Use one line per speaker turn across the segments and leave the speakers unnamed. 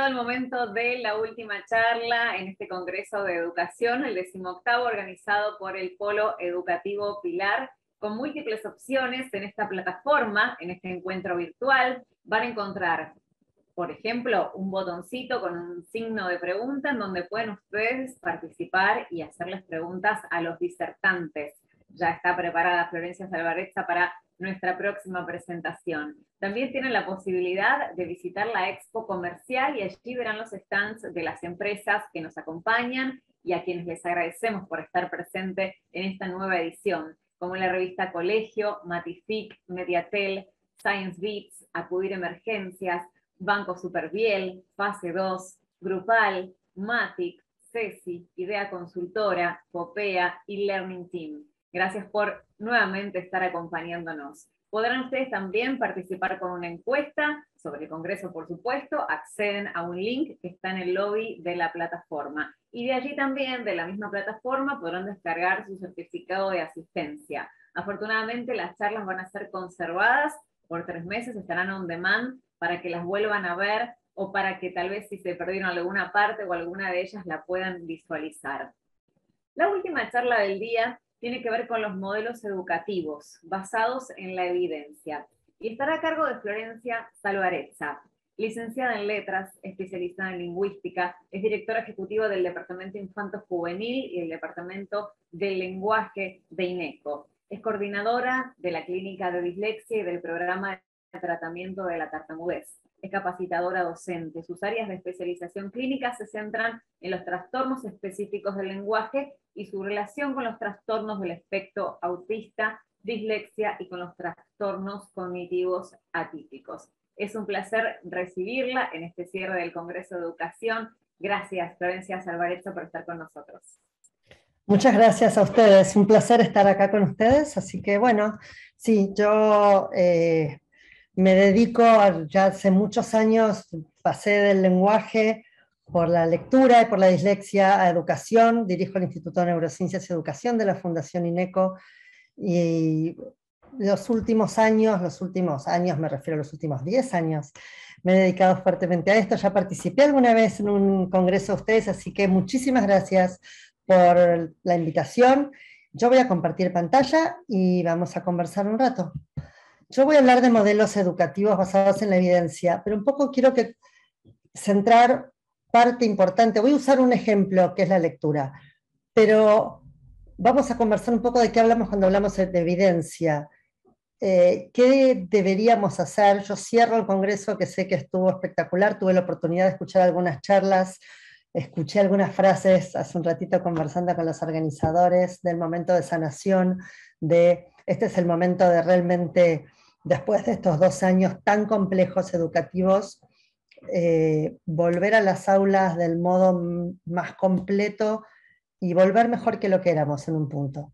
llegado el momento de la última charla en este Congreso de Educación, el 18º, organizado por el Polo Educativo Pilar, con múltiples opciones en esta plataforma, en este encuentro virtual. Van a encontrar, por ejemplo, un botoncito con un signo de pregunta en donde pueden ustedes participar y hacerles preguntas a los disertantes. Ya está preparada Florencia Salvarezza para nuestra próxima presentación. También tienen la posibilidad de visitar la Expo Comercial y allí verán los stands de las empresas que nos acompañan y a quienes les agradecemos por estar presente en esta nueva edición, como la revista Colegio, Matific, Mediatel, Science Beats, Acudir Emergencias, Banco Superviel, Fase 2, Grupal, Matic, CESI, Idea Consultora, Popea y Learning Team. Gracias por nuevamente estar acompañándonos. Podrán ustedes también participar con una encuesta sobre el Congreso, por supuesto. Acceden a un link que está en el lobby de la plataforma. Y de allí también, de la misma plataforma, podrán descargar su certificado de asistencia. Afortunadamente, las charlas van a ser conservadas por 3 meses, estarán on demand para que las vuelvan a ver o para que tal vez si se perdieron alguna parte o alguna de ellas la puedan visualizar. La última charla del día tiene que ver con los modelos educativos basados en la evidencia y estará a cargo de Florencia Salvarezza, licenciada en Letras, especializada en Lingüística, es directora ejecutiva del Departamento Infanto Juvenil y el Departamento del Lenguaje de INECO. Es coordinadora de la Clínica de Dislexia y del Programa de Tratamiento de la Tartamudez. Es capacitadora docente. Sus áreas de especialización clínica se centran en los trastornos específicos del lenguaje y su relación con los trastornos del espectro autista, dislexia y con los trastornos cognitivos atípicos. Es un placer recibirla en este cierre del Congreso de Educación. Gracias, Florencia Salvarezza, por estar con nosotros.
Muchas gracias a ustedes, un placer estar acá con ustedes, así que bueno, sí, yo me dedico, ya hace muchos años, pasé del lenguaje por la lectura y por la dislexia a educación, dirijo el Instituto de Neurociencias y Educación de la Fundación INECO, y los últimos años, me refiero a los últimos 10 años, me he dedicado fuertemente a esto. Ya participé alguna vez en un congreso de ustedes, así que muchísimas gracias por la invitación. Yo voy a compartir pantalla y vamos a conversar un rato. Yo voy a hablar de modelos educativos basados en la evidencia, pero un poco quiero centrar parte importante. Voy a usar un ejemplo que es la lectura, pero vamos a conversar un poco de qué hablamos cuando hablamos de evidencia. ¿Qué deberíamos hacer? Yo cierro el congreso, que sé que estuvo espectacular, tuve la oportunidad de escuchar algunas charlas, escuché algunas frases hace un ratito conversando con los organizadores del momento de sanación, de este es el momento de realmente, después de estos 2 años tan complejos educativos, volver a las aulas del modo más completo y volver mejor que lo que éramos en un punto.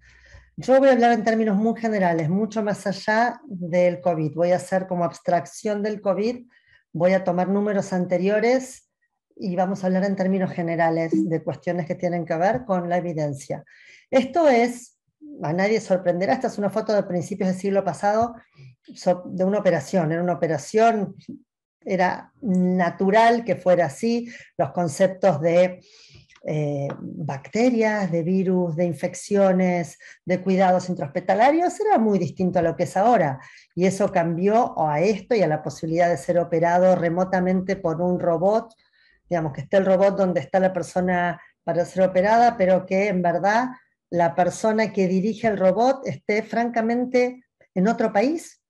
Yo voy a hablar en términos muy generales, mucho más allá del COVID. Voy a hacer como abstracción del COVID, voy a tomar números anteriores y vamos a hablar en términos generales de cuestiones que tienen que ver con la evidencia. Esto es, a nadie sorprenderá, esta es una foto de principios del siglo pasado de una operación. Era natural que fuera así, los conceptos de bacterias, de virus, de infecciones, de cuidados intrahospitalarios, era muy distinto a lo que es ahora. Y eso cambió a esto y a la posibilidad de ser operado remotamente por un robot, digamos que esté el robot donde está la persona para ser operada, pero que en verdad la persona que dirige el robot esté francamente en otro país,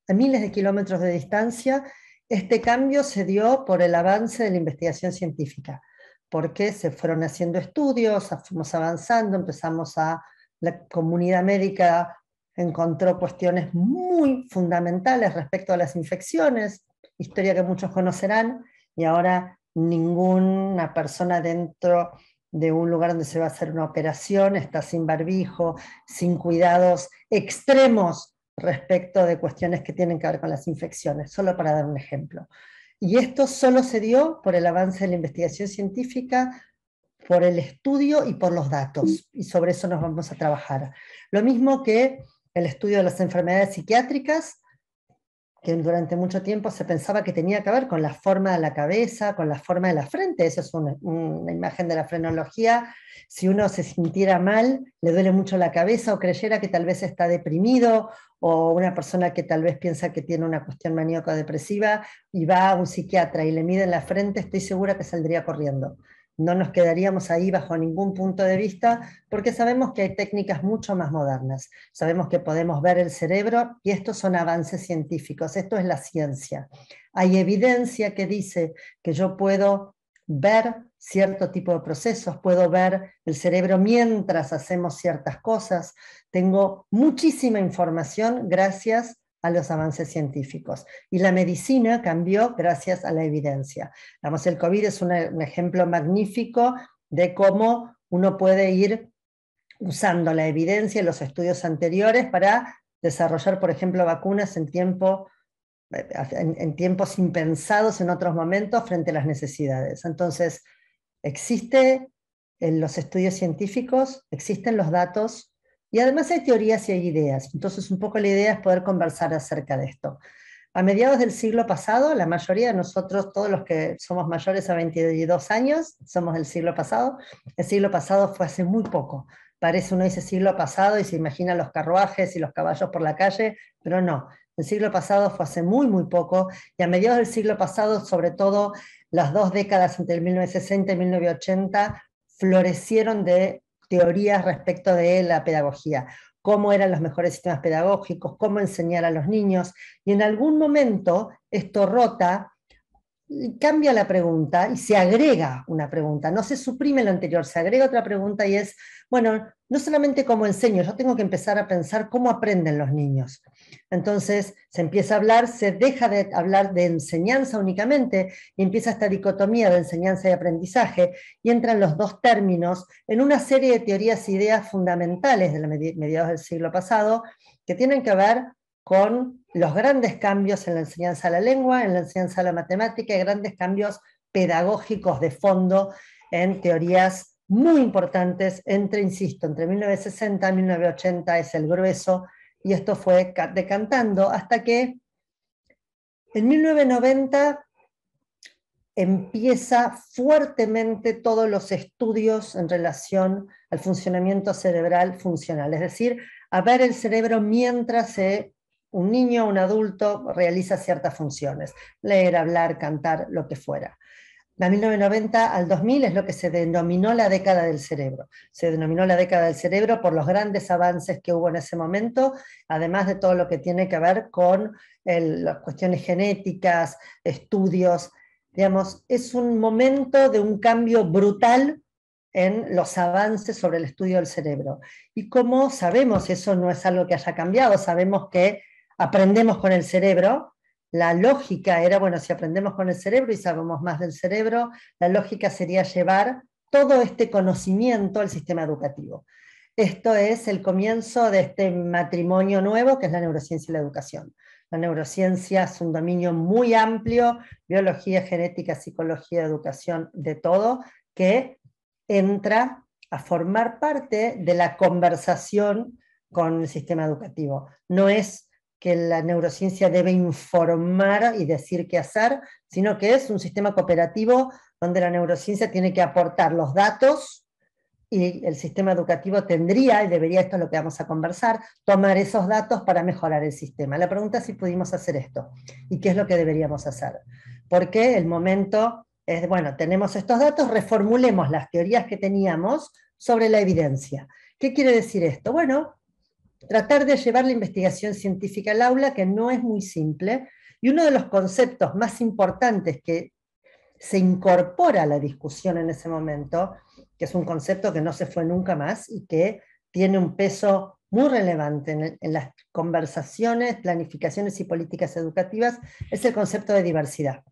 a miles de kilómetros de distancia. Este cambio se dio por el avance de la investigación científica, porque se fueron haciendo estudios, fuimos avanzando, la comunidad médica encontró cuestiones muy fundamentales respecto a las infecciones, historia que muchos conocerán, y ahora ninguna persona dentro de un lugar donde se va a hacer una operación está sin barbijo, sin cuidados extremos respecto de cuestiones que tienen que ver con las infecciones, solo para dar un ejemplo. Y esto solo se dio por el avance de la investigación científica, por el estudio y por los datos, y sobre eso nos vamos a trabajar. Lo mismo que el estudio de las enfermedades psiquiátricas, que durante mucho tiempo se pensaba que tenía que ver con la forma de la cabeza, con la forma de la frente. Eso es una imagen de la frenología. Si uno se sintiera mal, le duele mucho la cabeza, o creyera que tal vez está deprimido, o una persona que tal vez piensa que tiene una cuestión maníaco-depresiva y va a un psiquiatra y le miden la frente, estoy segura que saldría corriendo. No nos quedaríamos ahí bajo ningún punto de vista, porque sabemos que hay técnicas mucho más modernas. Sabemos que podemos ver el cerebro, y estos son avances científicos, esto es la ciencia. Hay evidencia que dice que yo puedo ver cierto tipo de procesos, puedo ver el cerebro mientras hacemos ciertas cosas. Tengo muchísima información gracias a los avances científicos. Y la medicina cambió gracias a la evidencia. Vamos, el COVID es un ejemplo magnífico de cómo uno puede ir usando la evidencia y los estudios anteriores para desarrollar, por ejemplo, vacunas en tiempos impensados en otros momentos frente a las necesidades. Entonces, existe en los estudios científicos, existen los datos, y además hay teorías y hay ideas. Entonces, un poco la idea es poder conversar acerca de esto. A mediados del siglo pasado, la mayoría de nosotros, todos los que somos mayores a 22 años, somos del siglo pasado. El siglo pasado fue hace muy poco. Parece, uno dice siglo pasado y se imagina los carruajes y los caballos por la calle, pero no. El siglo pasado fue hace muy, muy poco, y a mediados del siglo pasado, sobre todo las 2 décadas entre el 1960 y 1980, florecieron de teorías respecto de la pedagogía, cómo eran los mejores sistemas pedagógicos, cómo enseñar a los niños, y en algún momento esto rota, cambia la pregunta y se agrega una pregunta, no se suprime lo anterior, se agrega otra pregunta, y es, bueno, no solamente cómo enseño, yo tengo que empezar a pensar cómo aprenden los niños. Entonces se empieza a hablar, se deja de hablar de enseñanza únicamente, y empieza esta dicotomía de enseñanza y aprendizaje, y entran los dos términos en una serie de teorías e ideas fundamentales de mediados del siglo pasado, que tienen que ver con los grandes cambios en la enseñanza de la lengua, en la enseñanza de la matemática, y grandes cambios pedagógicos de fondo en teorías muy importantes insisto, entre 1960 y 1980 es el grueso, y esto fue decantando hasta que en 1990 empieza fuertemente todos los estudios en relación al funcionamiento cerebral funcional, es decir, a ver el cerebro mientras un niño o un adulto realiza ciertas funciones, leer, hablar, cantar, lo que fuera. De 1990 al 2000 es lo que se denominó la década del cerebro. Se denominó la década del cerebro por los grandes avances que hubo en ese momento, además de todo lo que tiene que ver con las cuestiones genéticas, estudios. Digamos, es un momento de un cambio brutal en los avances sobre el estudio del cerebro. Y como sabemos, eso no es algo que haya cambiado, sabemos que aprendemos con el cerebro. La lógica era, bueno, si aprendemos con el cerebro y sabemos más del cerebro, la lógica sería llevar todo este conocimiento al sistema educativo. Esto es el comienzo de este matrimonio nuevo que es la neurociencia y la educación. La neurociencia es un dominio muy amplio, biología, genética, psicología, educación, de todo, que entra a formar parte de la conversación con el sistema educativo. No es que la neurociencia debe informar y decir qué hacer, sino que es un sistema cooperativo donde la neurociencia tiene que aportar los datos, y el sistema educativo tendría, y debería, esto es lo que vamos a conversar, tomar esos datos para mejorar el sistema. La pregunta es si pudimos hacer esto, y qué es lo que deberíamos hacer. Porque el momento es, bueno, tenemos estos datos, reformulemos las teorías que teníamos sobre la evidencia. ¿Qué quiere decir esto? Bueno, tratar de llevar la investigación científica al aula, que no es muy simple, y uno de los conceptos más importantes que se incorpora a la discusión en ese momento, que es un concepto que no se fue nunca más y que tiene un peso muy relevante en las conversaciones, planificaciones y políticas educativas, es el concepto de diversidad.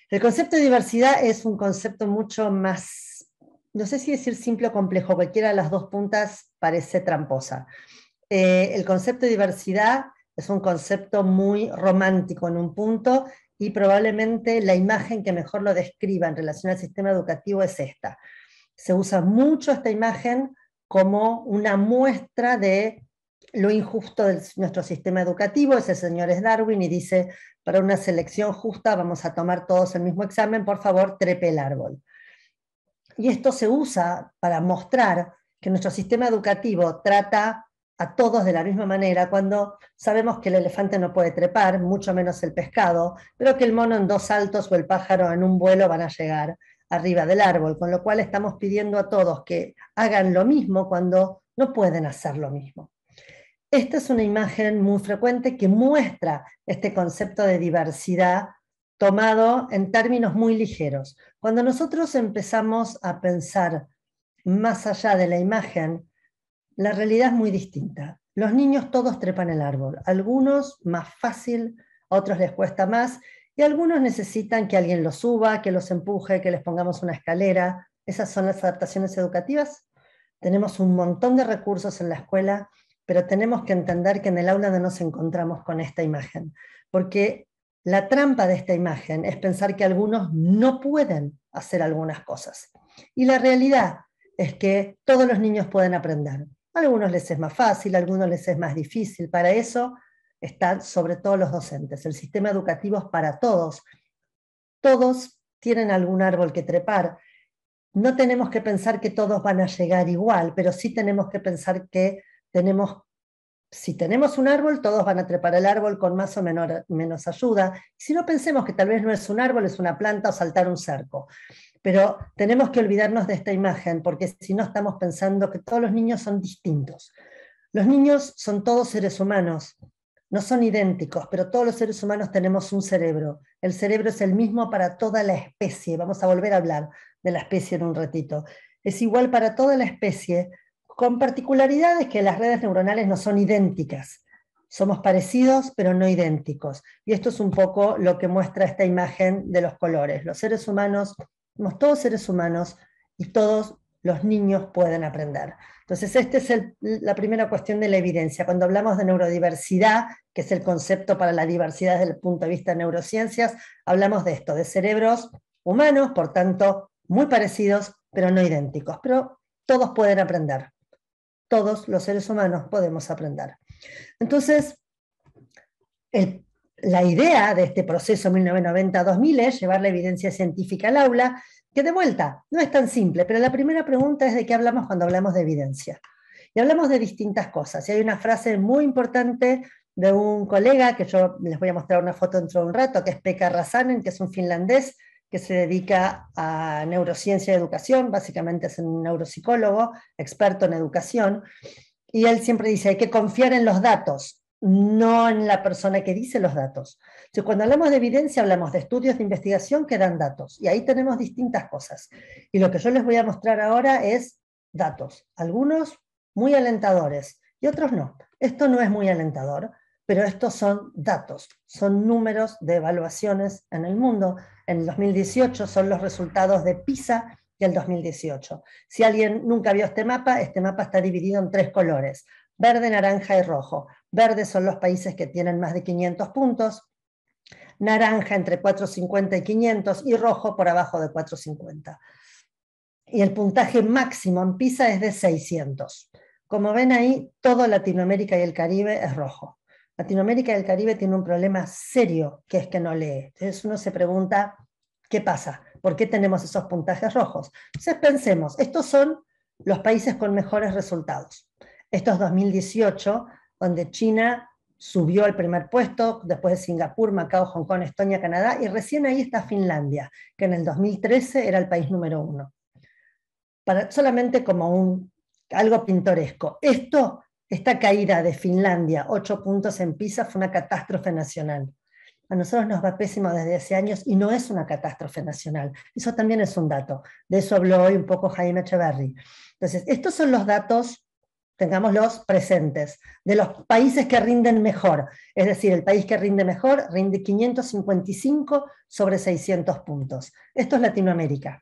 El concepto de diversidad es un concepto mucho más, no sé si decir simple o complejo, cualquiera de las dos puntas parece tramposa. El concepto de diversidad es un concepto muy romántico en un punto, y probablemente la imagen que mejor lo describa en relación al sistema educativo es esta. Se usa mucho esta imagen como una muestra de lo injusto de nuestro sistema educativo. Ese señor es Darwin y dice, para una selección justa vamos a tomar todos el mismo examen, por favor, trepe el árbol. Y esto se usa para mostrar que nuestro sistema educativo trata a todos de la misma manera, cuando sabemos que el elefante no puede trepar, mucho menos el pescado, pero que el mono en 2 saltos o el pájaro en un vuelo van a llegar arriba del árbol, con lo cual estamos pidiendo a todos que hagan lo mismo cuando no pueden hacer lo mismo. Esta es una imagen muy frecuente que muestra este concepto de diversidad tomado en términos muy ligeros. Cuando nosotros empezamos a pensar más allá de la imagen, la realidad es muy distinta. Los niños todos trepan el árbol, algunos más fácil, a otros les cuesta más, y algunos necesitan que alguien los suba, que los empuje, que les pongamos una escalera. Esas son las adaptaciones educativas. Tenemos un montón de recursos en la escuela, pero tenemos que entender que en el aula no nos encontramos con esta imagen, porque la trampa de esta imagen es pensar que algunos no pueden hacer algunas cosas. Y la realidad es que todos los niños pueden aprender. A algunos les es más fácil, a algunos les es más difícil. Para eso están sobre todo los docentes. El sistema educativo es para todos. Todos tienen algún árbol que trepar. No tenemos que pensar que todos van a llegar igual, pero sí tenemos que pensar que si tenemos un árbol, todos van a trepar el árbol con más o menos ayuda. Si no, pensemos que tal vez no es un árbol, es una planta o saltar un cerco. Pero tenemos que olvidarnos de esta imagen, porque si no estamos pensando que todos los niños son distintos. Los niños son todos seres humanos, no son idénticos, pero todos los seres humanos tenemos un cerebro. El cerebro es el mismo para toda la especie. Vamos a volver a hablar de la especie en un ratito. Es igual para toda la especie, con particularidades que las redes neuronales no son idénticas. Somos parecidos, pero no idénticos. Y esto es un poco lo que muestra esta imagen de los colores. Los seres humanos, somos todos seres humanos y todos los niños pueden aprender. Entonces, esta es la primera cuestión de la evidencia. Cuando hablamos de neurodiversidad, que es el concepto para la diversidad desde el punto de vista de neurociencias, hablamos de esto, de cerebros humanos, por tanto, muy parecidos, pero no idénticos. Pero todos pueden aprender. Todos los seres humanos podemos aprender. Entonces, la idea de este proceso 1990-2000 es llevar la evidencia científica al aula, que de vuelta no es tan simple, pero la primera pregunta es de qué hablamos cuando hablamos de evidencia. Y hablamos de distintas cosas. Y hay una frase muy importante de un colega, que yo les voy a mostrar una foto dentro de un rato, que es Pekka Räsänen, que es un finlandés que se dedica a neurociencia y educación, básicamente es un neuropsicólogo, experto en educación, y él siempre dice, hay que confiar en los datos, no en la persona que dice los datos. Entonces, cuando hablamos de evidencia, hablamos de estudios de investigación que dan datos, y ahí tenemos distintas cosas. Y lo que yo les voy a mostrar ahora es datos, algunos muy alentadores, y otros no. Esto no es muy alentador, pero estos son datos, son números de evaluaciones en el mundo. En el 2018 son los resultados de PISA del 2018. Si alguien nunca vio este mapa está dividido en 3 colores, verde, naranja y rojo. Verde son los países que tienen más de 500 puntos, naranja entre 450 y 500 y rojo por abajo de 450. Y el puntaje máximo en PISA es de 600. Como ven ahí, todo Latinoamérica y el Caribe es rojo. Latinoamérica y el Caribe tiene un problema serio, que es que no lee. Entonces uno se pregunta, ¿qué pasa? ¿Por qué tenemos esos puntajes rojos? Entonces pensemos, estos son los países con mejores resultados. Esto es 2018, donde China subió al primer puesto, después de Singapur, Macao, Hong Kong, Estonia, Canadá, y recién ahí está Finlandia, que en el 2013 era el país número 1. Solamente como algo pintoresco. Esta caída de Finlandia, 8 puntos en PISA, fue una catástrofe nacional. A nosotros nos va pésimo desde hace años y no es una catástrofe nacional. Eso también es un dato. De eso habló hoy un poco Jaime Echeverry. Entonces, estos son los datos, tengámoslos presentes, de los países que rinden mejor. Es decir, el país que rinde mejor rinde 555 sobre 600 puntos. Esto es Latinoamérica.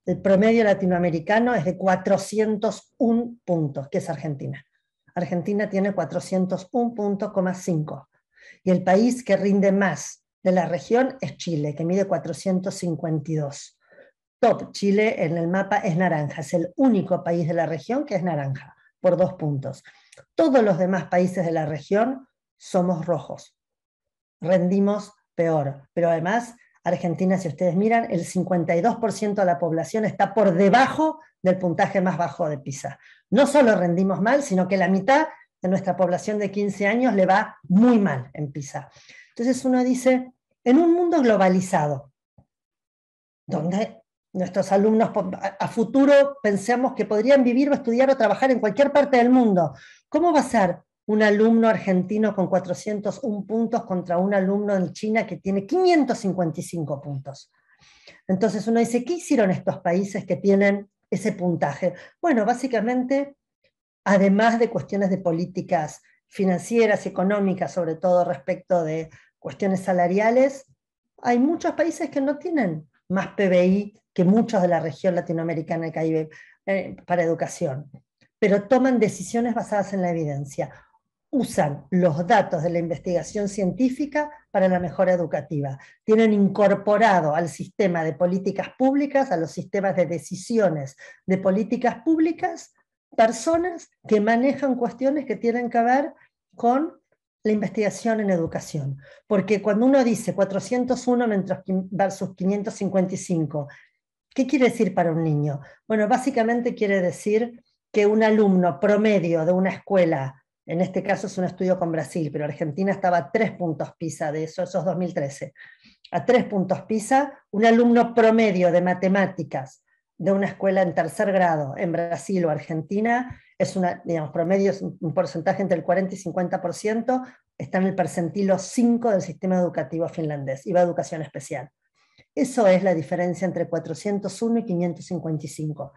El promedio latinoamericano es de 401 puntos, que es Argentina. Argentina tiene 401,5 puntos. Y el país que rinde más de la región es Chile, que mide 452. Top, Chile en el mapa es naranja, es el único país de la región que es naranja, por 2 puntos. Todos los demás países de la región somos rojos, rendimos peor, pero además Argentina, si ustedes miran, el 52% de la población está por debajo del puntaje más bajo de PISA. No solo rendimos mal, sino que la mitad de nuestra población de 15 años le va muy mal en PISA. Entonces uno dice, en un mundo globalizado, donde nuestros alumnos a futuro pensamos que podrían vivir o estudiar o trabajar en cualquier parte del mundo, ¿cómo va a ser un alumno argentino con 401 puntos contra un alumno en China que tiene 555 puntos? Entonces uno dice, ¿qué hicieron estos países que tienen ese puntaje? Bueno, básicamente, además de cuestiones de políticas financieras y económicas, sobre todo respecto de cuestiones salariales, hay muchos países que no tienen más PBI que muchos de la región latinoamericana y Caribe para educación, pero toman decisiones basadas en la evidencia. Usan los datos de la investigación científica para la mejora educativa. Tienen incorporado al sistema de políticas públicas, a los sistemas de decisiones de políticas públicas, personas que manejan cuestiones que tienen que ver con la investigación en educación. Porque cuando uno dice 401 versus 555, ¿qué quiere decir para un niño? Bueno, básicamente quiere decir que un alumno promedio de una escuela, en este caso es un estudio con Brasil, pero Argentina estaba a 3 puntos PISA de eso, esos 2013, a 3 puntos PISA, un alumno promedio de matemáticas de una escuela en tercer grado en Brasil o Argentina, es una, digamos, promedio es un porcentaje entre el 40 y 50%, está en el percentilo 5 del sistema educativo finlandés, y va a educación especial. Eso es la diferencia entre 401 y 555.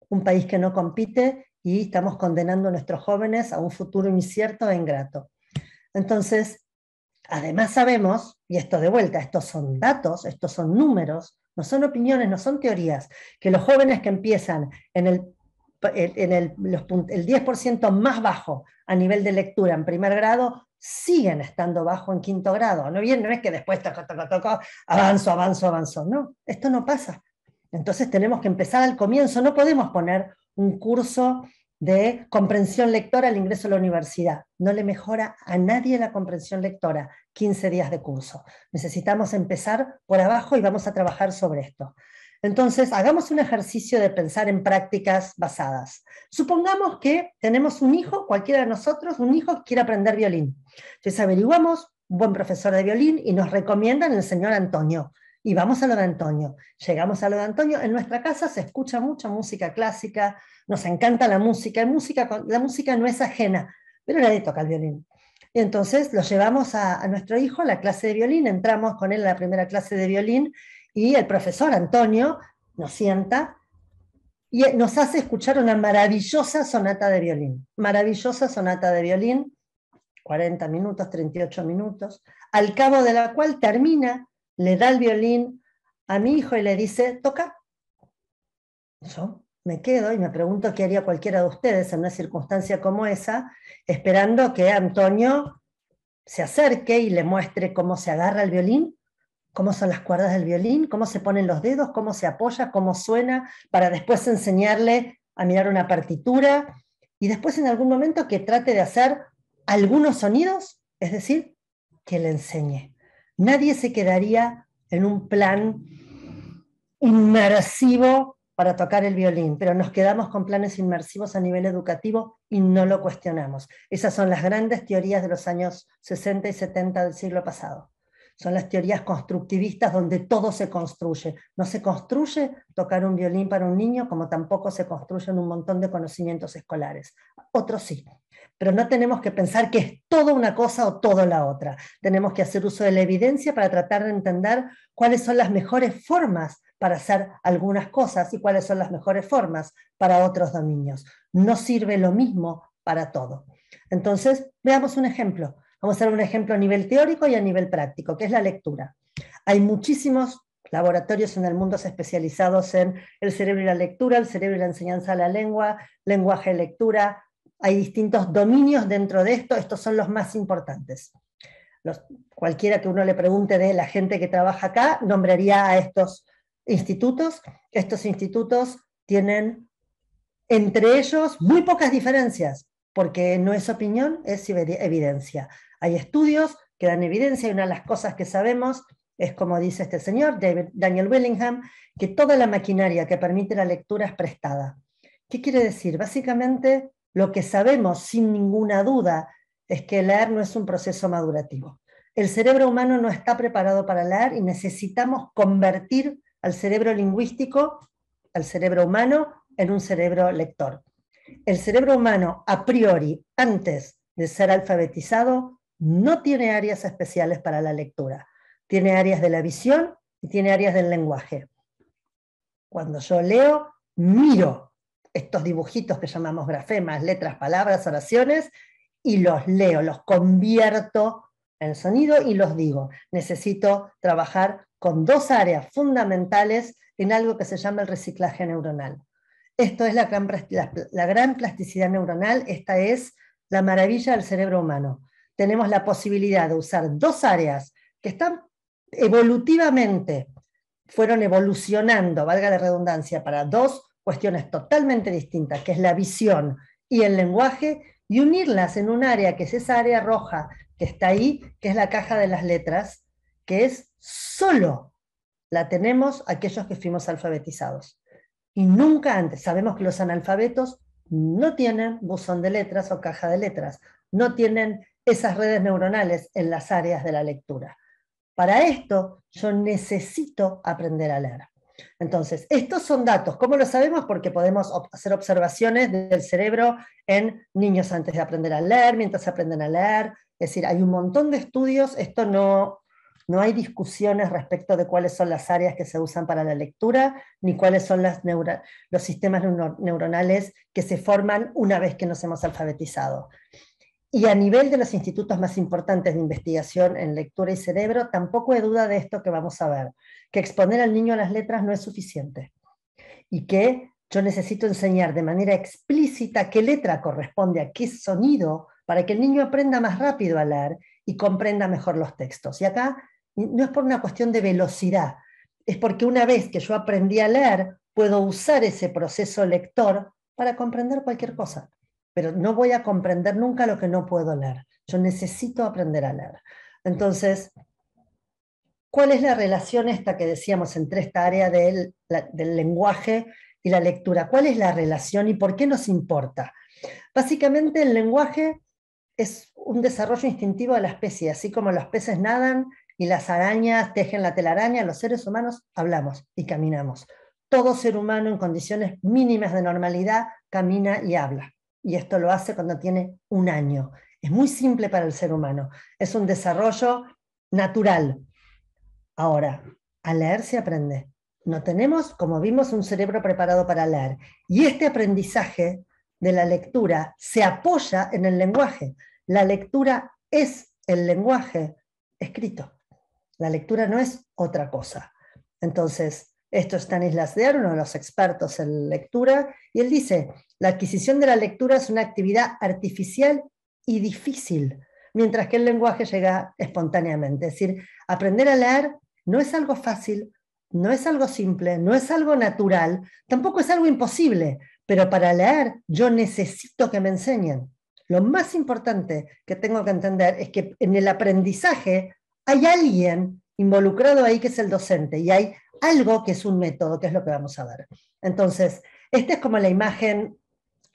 Un país que no compite y estamos condenando a nuestros jóvenes a un futuro incierto e ingrato. Entonces, además sabemos, y esto de vuelta, estos son datos, estos son números, no son opiniones, no son teorías, que los jóvenes que empiezan en el 10% más bajo a nivel de lectura en primer grado, siguen estando bajo en quinto grado. No es que después avanzo, no, esto no pasa. Entonces tenemos que empezar al comienzo, no podemos poner un curso de comprensión lectora al ingreso a la universidad. No le mejora a nadie la comprensión lectora 15 días de curso. Necesitamos empezar por abajo y vamos a trabajar sobre esto. Entonces, hagamos un ejercicio de pensar en prácticas basadas. Supongamos que tenemos un hijo, cualquiera de nosotros, un hijo que quiere aprender violín. Entonces averiguamos un buen profesor de violín y nos recomiendan el señor Antonio. Y vamos a lo de Antonio. Llegamos a lo de Antonio. En nuestra casa se escucha mucha música clásica, nos encanta la música no es ajena, pero nadie toca el violín. Y entonces lo llevamos a nuestro hijo a la clase de violín, entramos con él a la primera clase de violín, y el profesor Antonio nos sienta y nos hace escuchar una maravillosa sonata de violín. Maravillosa sonata de violín, 40 minutos, 38 minutos, al cabo de la cual termina, le da el violín a mi hijo y le dice, toca. Yo me quedo y me pregunto qué haría cualquiera de ustedes en una circunstancia como esa, esperando que Antonio se acerque y le muestre cómo se agarra el violín, cómo son las cuerdas del violín, cómo se ponen los dedos, cómo se apoya, cómo suena, para después enseñarle a mirar una partitura, y después en algún momento que trate de hacer algunos sonidos, es decir, que le enseñe. Nadie se quedaría en un plan inmersivo para tocar el violín, pero nos quedamos con planes inmersivos a nivel educativo y no lo cuestionamos. Esas son las grandes teorías de los años 60 y 70 del siglo pasado. Son las teorías constructivistas donde todo se construye. No se construye tocar un violín para un niño, como tampoco se construyen un montón de conocimientos escolares. Otros sí. Pero no tenemos que pensar que es todo una cosa o todo la otra. Tenemos que hacer uso de la evidencia para tratar de entender cuáles son las mejores formas para hacer algunas cosas y cuáles son las mejores formas para otros dominios. No sirve lo mismo para todo. Entonces, veamos un ejemplo. Vamos a hacer un ejemplo a nivel teórico y a nivel práctico, que es la lectura. Hay muchísimos laboratorios en el mundo especializados en el cerebro y la lectura, el cerebro y la enseñanza de la lengua, lenguaje y lectura. Hay distintos dominios dentro de esto, estos son los más importantes. Cualquiera que uno le pregunte de la gente que trabaja acá, nombraría a estos institutos. Estos institutos tienen entre ellos muy pocas diferencias. porque no es opinión, es evidencia. Hay estudios que dan evidencia, y una de las cosas que sabemos es, como dice este señor, Daniel Willingham, que toda la maquinaria que permite la lectura es prestada. ¿Qué quiere decir? Básicamente, lo que sabemos sin ninguna duda es que leer no es un proceso madurativo. El cerebro humano no está preparado para leer y necesitamos convertir al cerebro lingüístico, al cerebro humano, en un cerebro lector. El cerebro humano, a priori, antes de ser alfabetizado, no tiene áreas especiales para la lectura. Tiene áreas de la visión y tiene áreas del lenguaje. Cuando yo leo, miro estos dibujitos que llamamos grafemas, letras, palabras, oraciones, y los leo, los convierto en sonido y los digo. Necesito trabajar con dos áreas fundamentales en algo que se llama el reciclaje neuronal. Esto es la gran plasticidad neuronal, esta es la maravilla del cerebro humano. Tenemos la posibilidad de usar dos áreas que están evolutivamente, fueron evolucionando, valga la redundancia, para dos cuestiones totalmente distintas, que es la visión y el lenguaje, y unirlas en un área que es esa área roja que está ahí, que es la caja de las letras, que es solo la tenemos aquellos que fuimos alfabetizados. Y nunca antes. Sabemos que los analfabetos no tienen buzón de letras o caja de letras, no tienen esas redes neuronales en las áreas de la lectura. Para esto yo necesito aprender a leer. Entonces, estos son datos. ¿Cómo lo sabemos? Porque podemos hacer observaciones del cerebro en niños antes de aprender a leer, mientras aprenden a leer. Es decir, hay un montón de estudios, esto no hay discusiones respecto de cuáles son las áreas que se usan para la lectura, ni cuáles son los sistemas neuronales que se forman una vez que nos hemos alfabetizado. Y a nivel de los institutos más importantes de investigación en lectura y cerebro, tampoco hay duda de esto que vamos a ver, que exponer al niño a las letras no es suficiente, y que yo necesito enseñar de manera explícita qué letra corresponde a qué sonido, para que el niño aprenda más rápido a leer y comprenda mejor los textos. Y acá no es por una cuestión de velocidad, es porque una vez que yo aprendí a leer, puedo usar ese proceso lector para comprender cualquier cosa. Pero no voy a comprender nunca lo que no puedo leer. Yo necesito aprender a leer. Entonces, ¿cuál es la relación esta que decíamos entre esta área del lenguaje y la lectura? ¿Cuál es la relación y por qué nos importa? Básicamente el lenguaje es un desarrollo instintivo de la especie, así como los peces nadan y las arañas tejen la telaraña, los seres humanos hablamos y caminamos. Todo ser humano en condiciones mínimas de normalidad camina y habla. Y esto lo hace cuando tiene 1 año. Es muy simple para el ser humano. Es un desarrollo natural. Ahora, a leer se aprende. No tenemos, como vimos, un cerebro preparado para leer. Y este aprendizaje de la lectura se apoya en el lenguaje. La lectura es el lenguaje escrito. La lectura no es otra cosa. Entonces, esto es Stanislas Dehaer, uno de los expertos en lectura, y él dice, la adquisición de la lectura es una actividad artificial y difícil, mientras que el lenguaje llega espontáneamente. Es decir, aprender a leer no es algo fácil, no es algo simple, no es algo natural, tampoco es algo imposible, pero para leer yo necesito que me enseñen. Lo más importante que tengo que entender es que en el aprendizaje hay alguien involucrado ahí que es el docente, y hay algo que es un método, que es lo que vamos a ver. Entonces, esta es como la imagen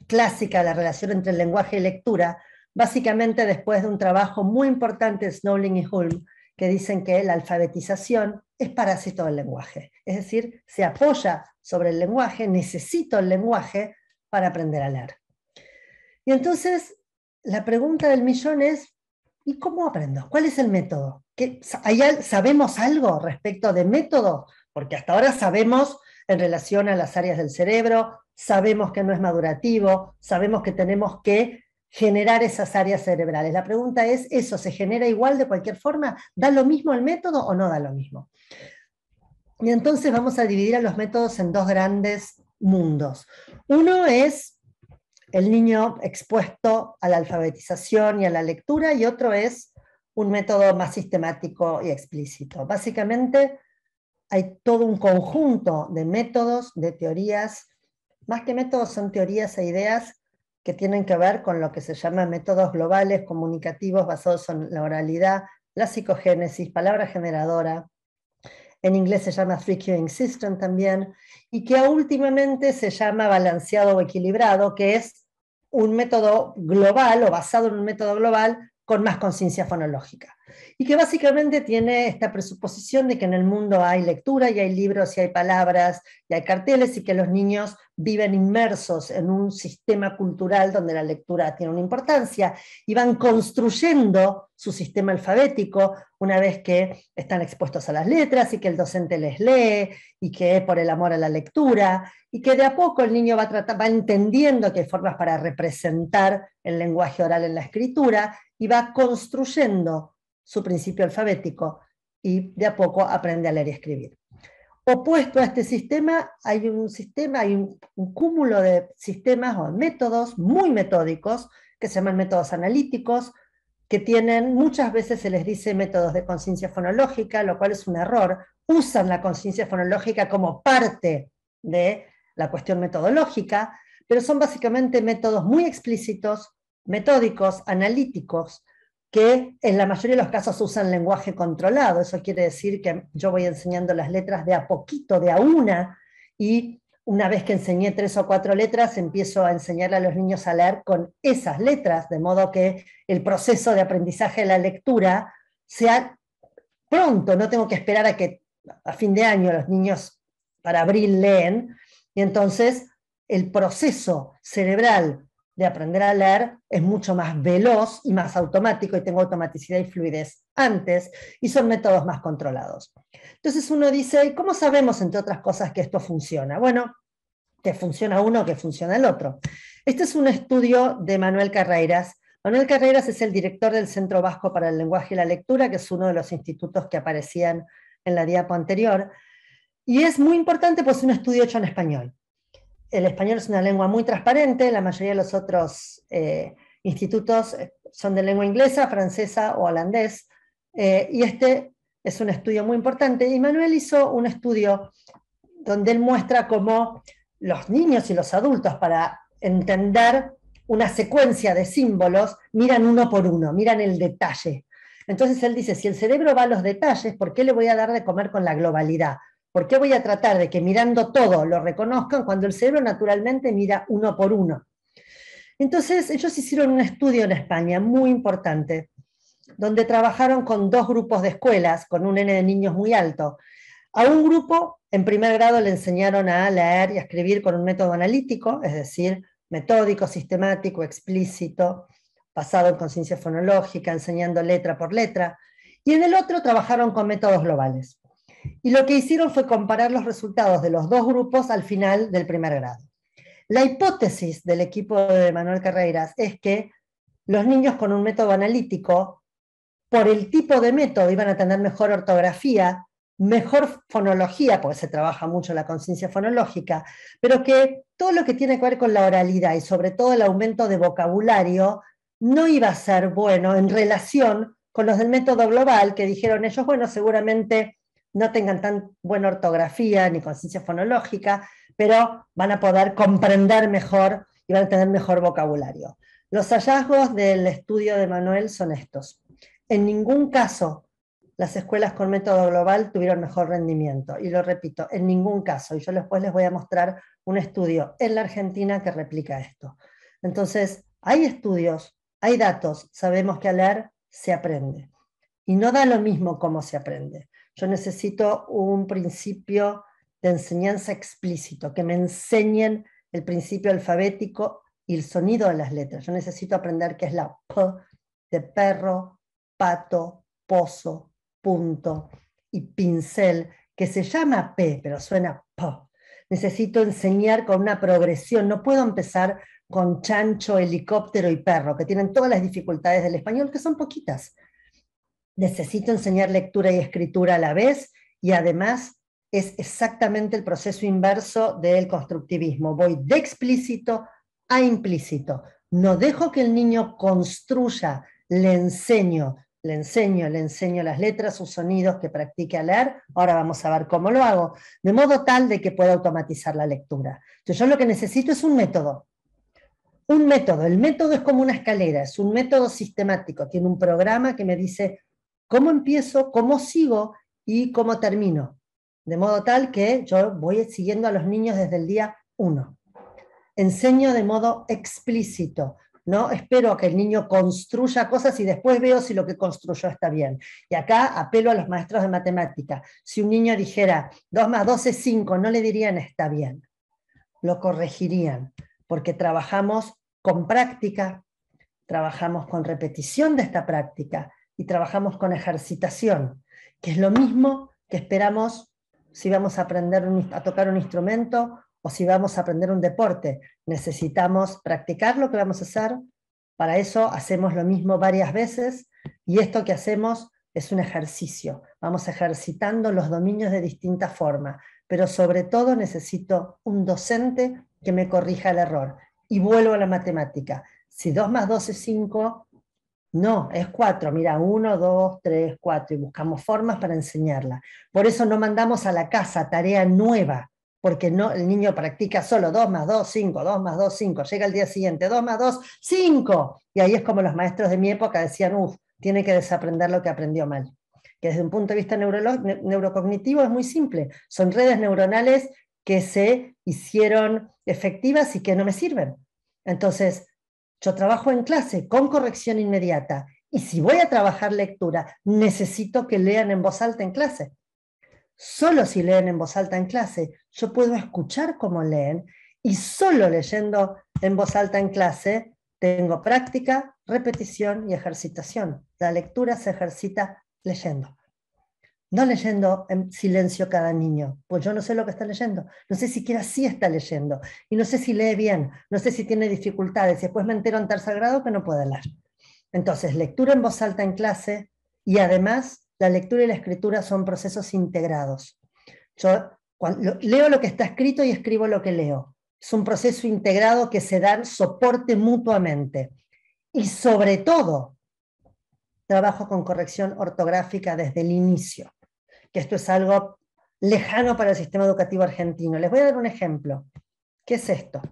clásica de la relación entre el lenguaje y lectura, básicamente después de un trabajo muy importante de Snowling y Hulme, que dicen que la alfabetización es parásito del lenguaje. Es decir, se apoya sobre el lenguaje, necesito el lenguaje para aprender a leer. Y entonces, la pregunta del millón es, ¿y cómo aprendo? ¿Cuál es el método? ¿Sabemos algo respecto de método? Porque hasta ahora sabemos en relación a las áreas del cerebro, sabemos que no es madurativo, sabemos que tenemos que generar esas áreas cerebrales. La pregunta es, ¿eso se genera igual de cualquier forma? ¿Da lo mismo el método o no da lo mismo? Y entonces vamos a dividir a los métodos en dos grandes mundos. Uno es el niño expuesto a la alfabetización y a la lectura, y otro es un método más sistemático y explícito. Básicamente hay todo un conjunto de métodos, de teorías, más que métodos son teorías e ideas que tienen que ver con lo que se llama métodos globales comunicativos basados en la oralidad, la psicogénesis, palabra generadora, en inglés se llama Three Cueing System también, y que últimamente se llama balanceado o equilibrado, que es un método global o basado en un método global con más conciencia fonológica. Y que básicamente tiene esta presuposición de que en el mundo hay lectura y hay libros y hay palabras y hay carteles y que los niños viven inmersos en un sistema cultural donde la lectura tiene una importancia y van construyendo su sistema alfabético una vez que están expuestos a las letras y que el docente les lee y que por el amor a la lectura y que de a poco el niño va entendiendo que hay formas para representar el lenguaje oral en la escritura y va construyendo su principio alfabético y de a poco aprende a leer y escribir. Opuesto a este sistema hay un cúmulo de sistemas o métodos muy metódicos que se llaman métodos analíticos, que tienen, muchas veces se les dice métodos de conciencia fonológica, lo cual es un error. Usan la conciencia fonológica como parte de la cuestión metodológica, pero son básicamente métodos muy explícitos, metódicos, analíticos, que en la mayoría de los casos usan lenguaje controlado. Eso quiere decir que yo voy enseñando las letras de a poquito, de a una, y una vez que enseñé 3 o 4 letras, empiezo a enseñarle a los niños a leer con esas letras, de modo que el proceso de aprendizaje de la lectura sea pronto, no tengo que esperar a que a fin de año los niños para abril leen, y entonces el proceso cerebral de aprender a leer es mucho más veloz y más automático, y tengo automaticidad y fluidez antes, y son métodos más controlados. Entonces uno dice, ¿cómo sabemos, entre otras cosas, que esto funciona? Bueno, que funciona uno, que funciona el otro. Este es un estudio de Manuel Carreiras. Manuel Carreiras es el director del Centro Vasco para el Lenguaje y la Lectura, que es uno de los institutos que aparecían en la diapo anterior, y es muy importante pues es un estudio hecho en español. El español es una lengua muy transparente, la mayoría de los otros institutos son de lengua inglesa, francesa o holandés, y este es un estudio muy importante, y Manuel hizo un estudio donde él muestra cómo los niños y los adultos, para entender una secuencia de símbolos, miran uno por uno, miran el detalle. Entonces él dice, si el cerebro va a los detalles, ¿por qué le voy a dar de comer con la globalidad? ¿Por qué voy a tratar de que mirando todo lo reconozcan cuando el cerebro naturalmente mira uno por uno? Entonces ellos hicieron un estudio en España muy importante, donde trabajaron con 2 grupos de escuelas, con un N de niños muy alto. A un grupo, en primer grado, le enseñaron a leer y a escribir con un método analítico, es decir, metódico, sistemático, explícito, basado en conciencia fonológica, enseñando letra por letra, y en el otro trabajaron con métodos globales. Y lo que hicieron fue comparar los resultados de los 2 grupos al final del primer grado. La hipótesis del equipo de Manuel Carreiras es que los niños con un método analítico, por el tipo de método, iban a tener mejor ortografía, mejor fonología, porque se trabaja mucho la conciencia fonológica, pero que todo lo que tiene que ver con la oralidad y sobre todo el aumento de vocabulario no iba a ser bueno en relación con los del método global, que dijeron ellos, bueno, seguramente no tengan tan buena ortografía ni conciencia fonológica, pero van a poder comprender mejor y van a tener mejor vocabulario. Los hallazgos del estudio de Manuel son estos. En ningún caso las escuelas con método global tuvieron mejor rendimiento, y lo repito, en ningún caso, y yo después les voy a mostrar un estudio en la Argentina que replica esto. Entonces, hay estudios, hay datos, sabemos que al leer se aprende, y no da lo mismo cómo se aprende. Yo necesito un principio de enseñanza explícito, que me enseñen el principio alfabético y el sonido de las letras. Yo necesito aprender qué es la P de perro, pato, pozo, punto y pincel, que se llama P, pero suena P. Necesito enseñar con una progresión, no puedo empezar con chancho, helicóptero y perro, que tienen todas las dificultades del español, que son poquitas. Necesito enseñar lectura y escritura a la vez, y además es exactamente el proceso inverso del constructivismo. Voy de explícito a implícito. No dejo que el niño construya, le enseño las letras, sus sonidos, que practique a leer. Ahora vamos a ver cómo lo hago, de modo tal de que pueda automatizar la lectura. Entonces yo lo que necesito es un método. un método. El método es como una escalera, es un método sistemático, tiene un programa que me dice cómo empiezo, cómo sigo y cómo termino. De modo tal que yo voy siguiendo a los niños desde el día 1. Enseño de modo explícito. No espero a que el niño construya cosas y después veo si lo que construyó está bien. Y acá apelo a los maestros de matemática. Si un niño dijera 2 más 2 es 5, no le dirían está bien. Lo corregirían, porque trabajamos con práctica, trabajamos con repetición de esta práctica y trabajamos con ejercitación, que es lo mismo que esperamos si vamos a aprender a tocar un instrumento o si vamos a aprender un deporte. Necesitamos practicar lo que vamos a hacer, para eso hacemos lo mismo varias veces, y esto que hacemos es un ejercicio. Vamos ejercitando los dominios de distinta forma, pero sobre todo necesito un docente que me corrija el error. Y vuelvo a la matemática. Si 2 más 2 es 5, no, es 4. Mira, 1, 2, 3, 4, y buscamos formas para enseñarla. Por eso no mandamos a la casa tarea nueva, porque no, el niño practica solo 2 más 2, 5, 2 más 2, 5. Llega el día siguiente, 2 más 2, 5. Y ahí es como los maestros de mi época decían, tiene que desaprender lo que aprendió mal. Que desde un punto de vista neurocognitivo es muy simple. Son redes neuronales que se hicieron efectivas y que no me sirven. Entonces, yo trabajo en clase con corrección inmediata, y si voy a trabajar lectura, necesito que lean en voz alta en clase. Solo si leen en voz alta en clase, yo puedo escuchar cómo leen, y solo leyendo en voz alta en clase, tengo práctica, repetición y ejercitación. La lectura se ejercita leyendo. No leyendo en silencio cada niño, pues yo no sé lo que está leyendo, no sé siquiera si está leyendo, y no sé si lee bien, no sé si tiene dificultades, y después me entero en tercer grado que no puede leer. Entonces, lectura en voz alta en clase, y además la lectura y la escritura son procesos integrados. Yo leo lo que está escrito y escribo lo que leo. Es un proceso integrado que se da soporte mutuamente. Y sobre todo, trabajo con corrección ortográfica desde el inicio, que esto es algo lejano para el sistema educativo argentino. Les voy a dar un ejemplo. ¿Qué es esto?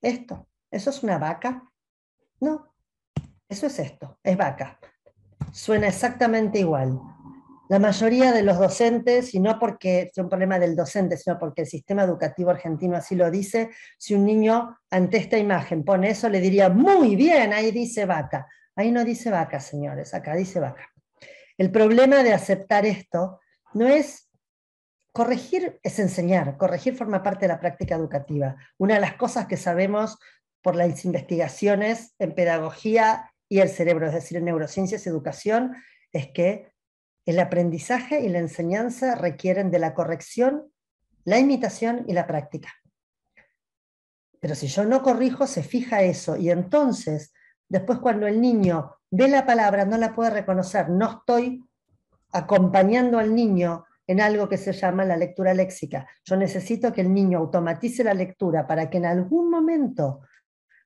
¿Esto? ¿Eso es una vaca? No, eso es esto, es vaca. Suena exactamente igual. La mayoría de los docentes, y no porque sea un problema del docente, sino porque el sistema educativo argentino así lo dice, si un niño ante esta imagen pone eso, le diría, muy bien, ahí dice vaca. Ahí no dice vaca, señores, acá dice vaca. El problema de aceptar esto no es corregir, es enseñar. Corregir forma parte de la práctica educativa. Una de las cosas que sabemos por las investigaciones en pedagogía y el cerebro, es decir, en neurociencias y educación, es que el aprendizaje y la enseñanza requieren de la corrección, la imitación y la práctica. Pero si yo no corrijo, se fija eso, y entonces, después cuando el niño ve la palabra, no la puede reconocer. No estoy acompañando al niño en algo que se llama la lectura léxica. Yo necesito que el niño automatice la lectura para que en algún momento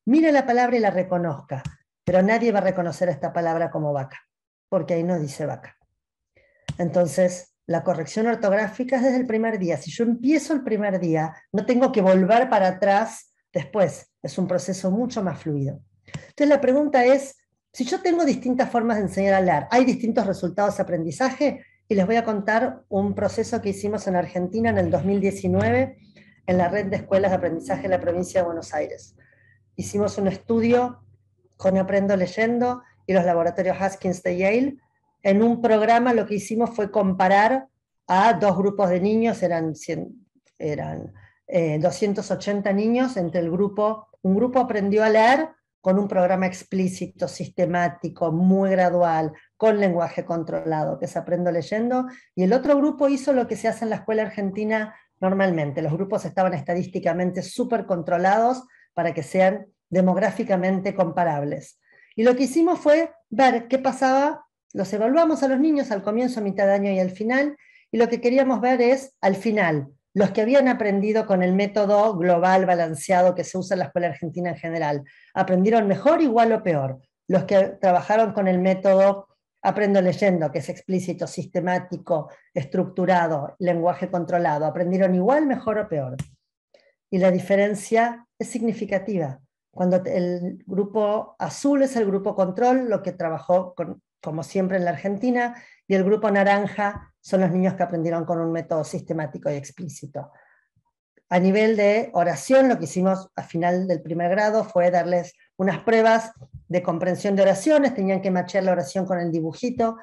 mire la palabra y la reconozca, pero nadie va a reconocer esta palabra como vaca, porque ahí no dice vaca. Entonces, la corrección ortográfica es desde el primer día. Si yo empiezo el primer día, no tengo que volver para atrás después. Es un proceso mucho más fluido. Entonces, la pregunta es, si yo tengo distintas formas de enseñar a leer, ¿hay distintos resultados de aprendizaje? Y les voy a contar un proceso que hicimos en Argentina en el 2019 en la red de escuelas de aprendizaje de la provincia de Buenos Aires. Hicimos un estudio con Aprendo Leyendo y los laboratorios Haskins de Yale. En un programa lo que hicimos fue comparar a dos grupos de niños, eran 280 niños, entre un grupo aprendió a leer con un programa explícito, sistemático, muy gradual, con lenguaje controlado, que es Aprendo Leyendo, y el otro grupo hizo lo que se hace en la escuela argentina normalmente. Los grupos estaban estadísticamente súper controlados para que sean demográficamente comparables. Y lo que hicimos fue ver qué pasaba, los evaluamos a los niños al comienzo, a mitad de año y al final, y lo que queríamos ver es, al final, los que habían aprendido con el método global balanceado que se usa en la escuela argentina en general, ¿aprendieron mejor, igual o peor? Los que trabajaron con el método Aprendo Leyendo, que es explícito, sistemático, estructurado, lenguaje controlado, ¿aprendieron igual, mejor o peor? Y la diferencia es significativa. Cuando el grupo azul es el grupo control, lo que trabajó como siempre en la Argentina, y el grupo naranja son los niños que aprendieron con un método sistemático y explícito. A nivel de oración, lo que hicimos al final del primer grado fue darles unas pruebas de comprensión de oraciones, tenían que matchar la oración con el dibujito.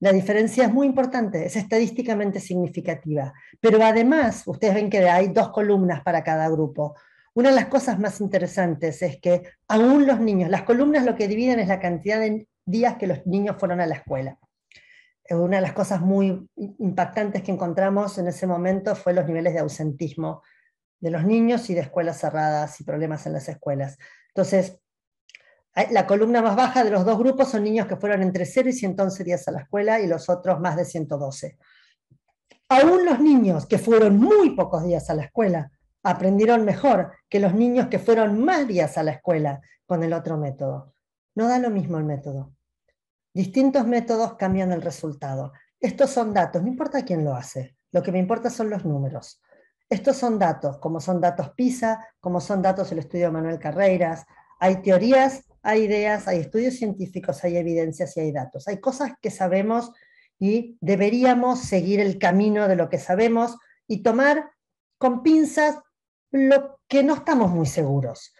La diferencia es muy importante, es estadísticamente significativa, pero además, ustedes ven que hay 2 columnas para cada grupo. Una de las cosas más interesantes es que aún los niños, las columnas lo que dividen es la cantidad de días que los niños fueron a la escuela. Una de las cosas muy impactantes que encontramos en ese momento fue los niveles de ausentismo de los niños y de escuelas cerradas y problemas en las escuelas. Entonces, la columna más baja de los 2 grupos son niños que fueron entre 0 y 111 días a la escuela y los otros más de 112. Aún los niños que fueron muy pocos días a la escuela aprendieron mejor que los niños que fueron más días a la escuela con el otro método. No da lo mismo el método. Distintos métodos cambian el resultado. Estos son datos, no importa quién lo hace, lo que me importa son los números. Estos son datos, como son datos PISA, como son datos del estudio de Manuel Carreiras. Hay teorías, hay ideas, hay estudios científicos, hay evidencias y hay datos. Hay cosas que sabemos y deberíamos seguir el camino de lo que sabemos y tomar con pinzas lo que no estamos muy seguros.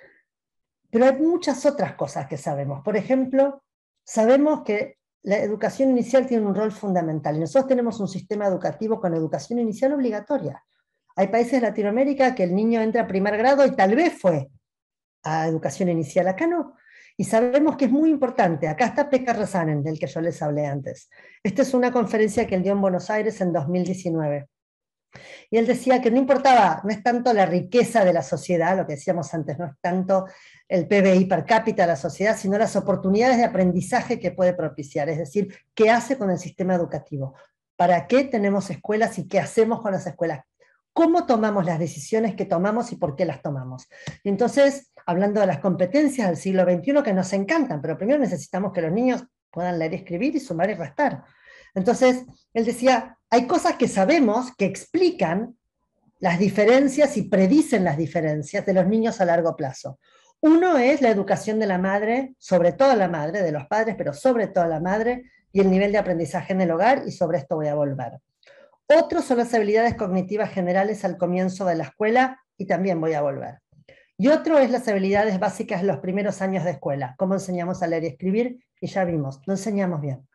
Pero hay muchas otras cosas que sabemos. Por ejemplo, sabemos que la educación inicial tiene un rol fundamental y nosotros tenemos un sistema educativo con educación inicial obligatoria. Hay países de Latinoamérica que el niño entra a primer grado y tal vez fue a educación inicial, acá no. Y sabemos que es muy importante. Acá está Pekka Räsänen, del que yo les hablé antes. Esta es una conferencia que él dio en Buenos Aires en 2019. Y él decía que no importaba, no es tanto la riqueza de la sociedad, lo que decíamos antes, no es tanto el PBI per cápita de la sociedad, sino las oportunidades de aprendizaje que puede propiciar, es decir, qué hace con el sistema educativo, para qué tenemos escuelas y qué hacemos con las escuelas, cómo tomamos las decisiones que tomamos y por qué las tomamos. Y entonces, hablando de las competencias del siglo XXI que nos encantan, pero primero necesitamos que los niños puedan leer y escribir y sumar y restar. Entonces, él decía, hay cosas que sabemos que explican las diferencias y predicen las diferencias de los niños a largo plazo. Uno es la educación de la madre, sobre todo la madre, de los padres, pero sobre todo la madre, y el nivel de aprendizaje en el hogar, y sobre esto voy a volver. Otros son las habilidades cognitivas generales al comienzo de la escuela, y también voy a volver. Y otro es las habilidades básicas en los primeros años de escuela, cómo enseñamos a leer y escribir, y ya vimos, no enseñamos bien.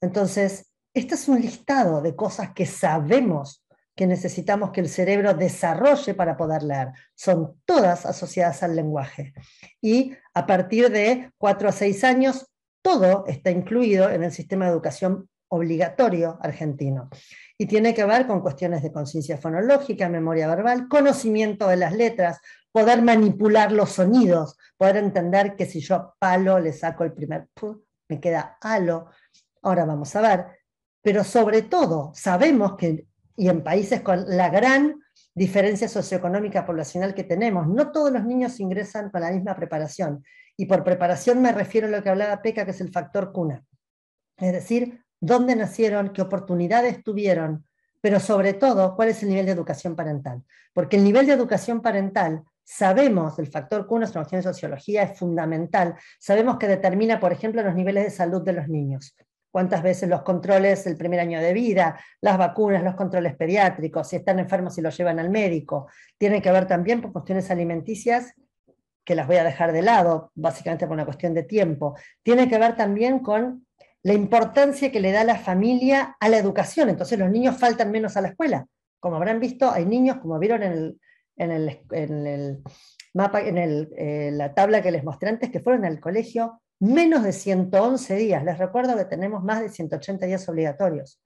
Entonces, este es un listado de cosas que sabemos que necesitamos que el cerebro desarrolle para poder leer. Son todas asociadas al lenguaje. Y a partir de 4 a 6 años, todo está incluido en el sistema de educación obligatorio argentino. Y tiene que ver con cuestiones de conciencia fonológica, memoria verbal, conocimiento de las letras, poder manipular los sonidos, poder entender que si yo palo, le saco el primer pu, me queda alo. Ahora vamos a ver, pero sobre todo sabemos que, y en países con la gran diferencia socioeconómica poblacional que tenemos, no todos los niños ingresan con la misma preparación, y por preparación me refiero a lo que hablaba Pekka, que es el factor cuna, es decir, dónde nacieron, qué oportunidades tuvieron, pero sobre todo, cuál es el nivel de educación parental, porque el nivel de educación parental, sabemos, el factor cuna, es una cuestión de sociología, es fundamental, sabemos que determina, por ejemplo, los niveles de salud de los niños, cuántas veces los controles el primer año de vida, las vacunas, los controles pediátricos, si están enfermos y los llevan al médico. Tiene que ver también por cuestiones alimenticias, que las voy a dejar de lado, básicamente por una cuestión de tiempo. Tiene que ver también con la importancia que le da la familia a la educación. Entonces los niños faltan menos a la escuela. Como habrán visto, hay niños, como vieron en el mapa, la tabla que les mostré antes, que fueron al colegio menos de 111 días. Les recuerdo que tenemos más de 180 días obligatorios.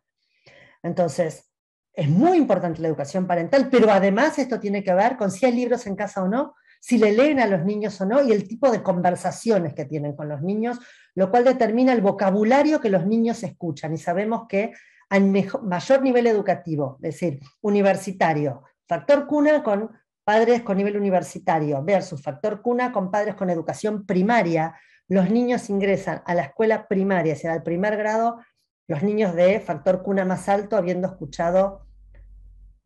Entonces, es muy importante la educación parental, pero además esto tiene que ver con si hay libros en casa o no, si le leen a los niños o no, y el tipo de conversaciones que tienen con los niños, lo cual determina el vocabulario que los niños escuchan. Y sabemos que al mayor nivel educativo, es decir, universitario, factor cuna con padres con nivel universitario versus factor cuna con padres con educación primaria, los niños ingresan a la escuela primaria, o sea, al primer grado, los niños de factor cuna más alto habiendo escuchado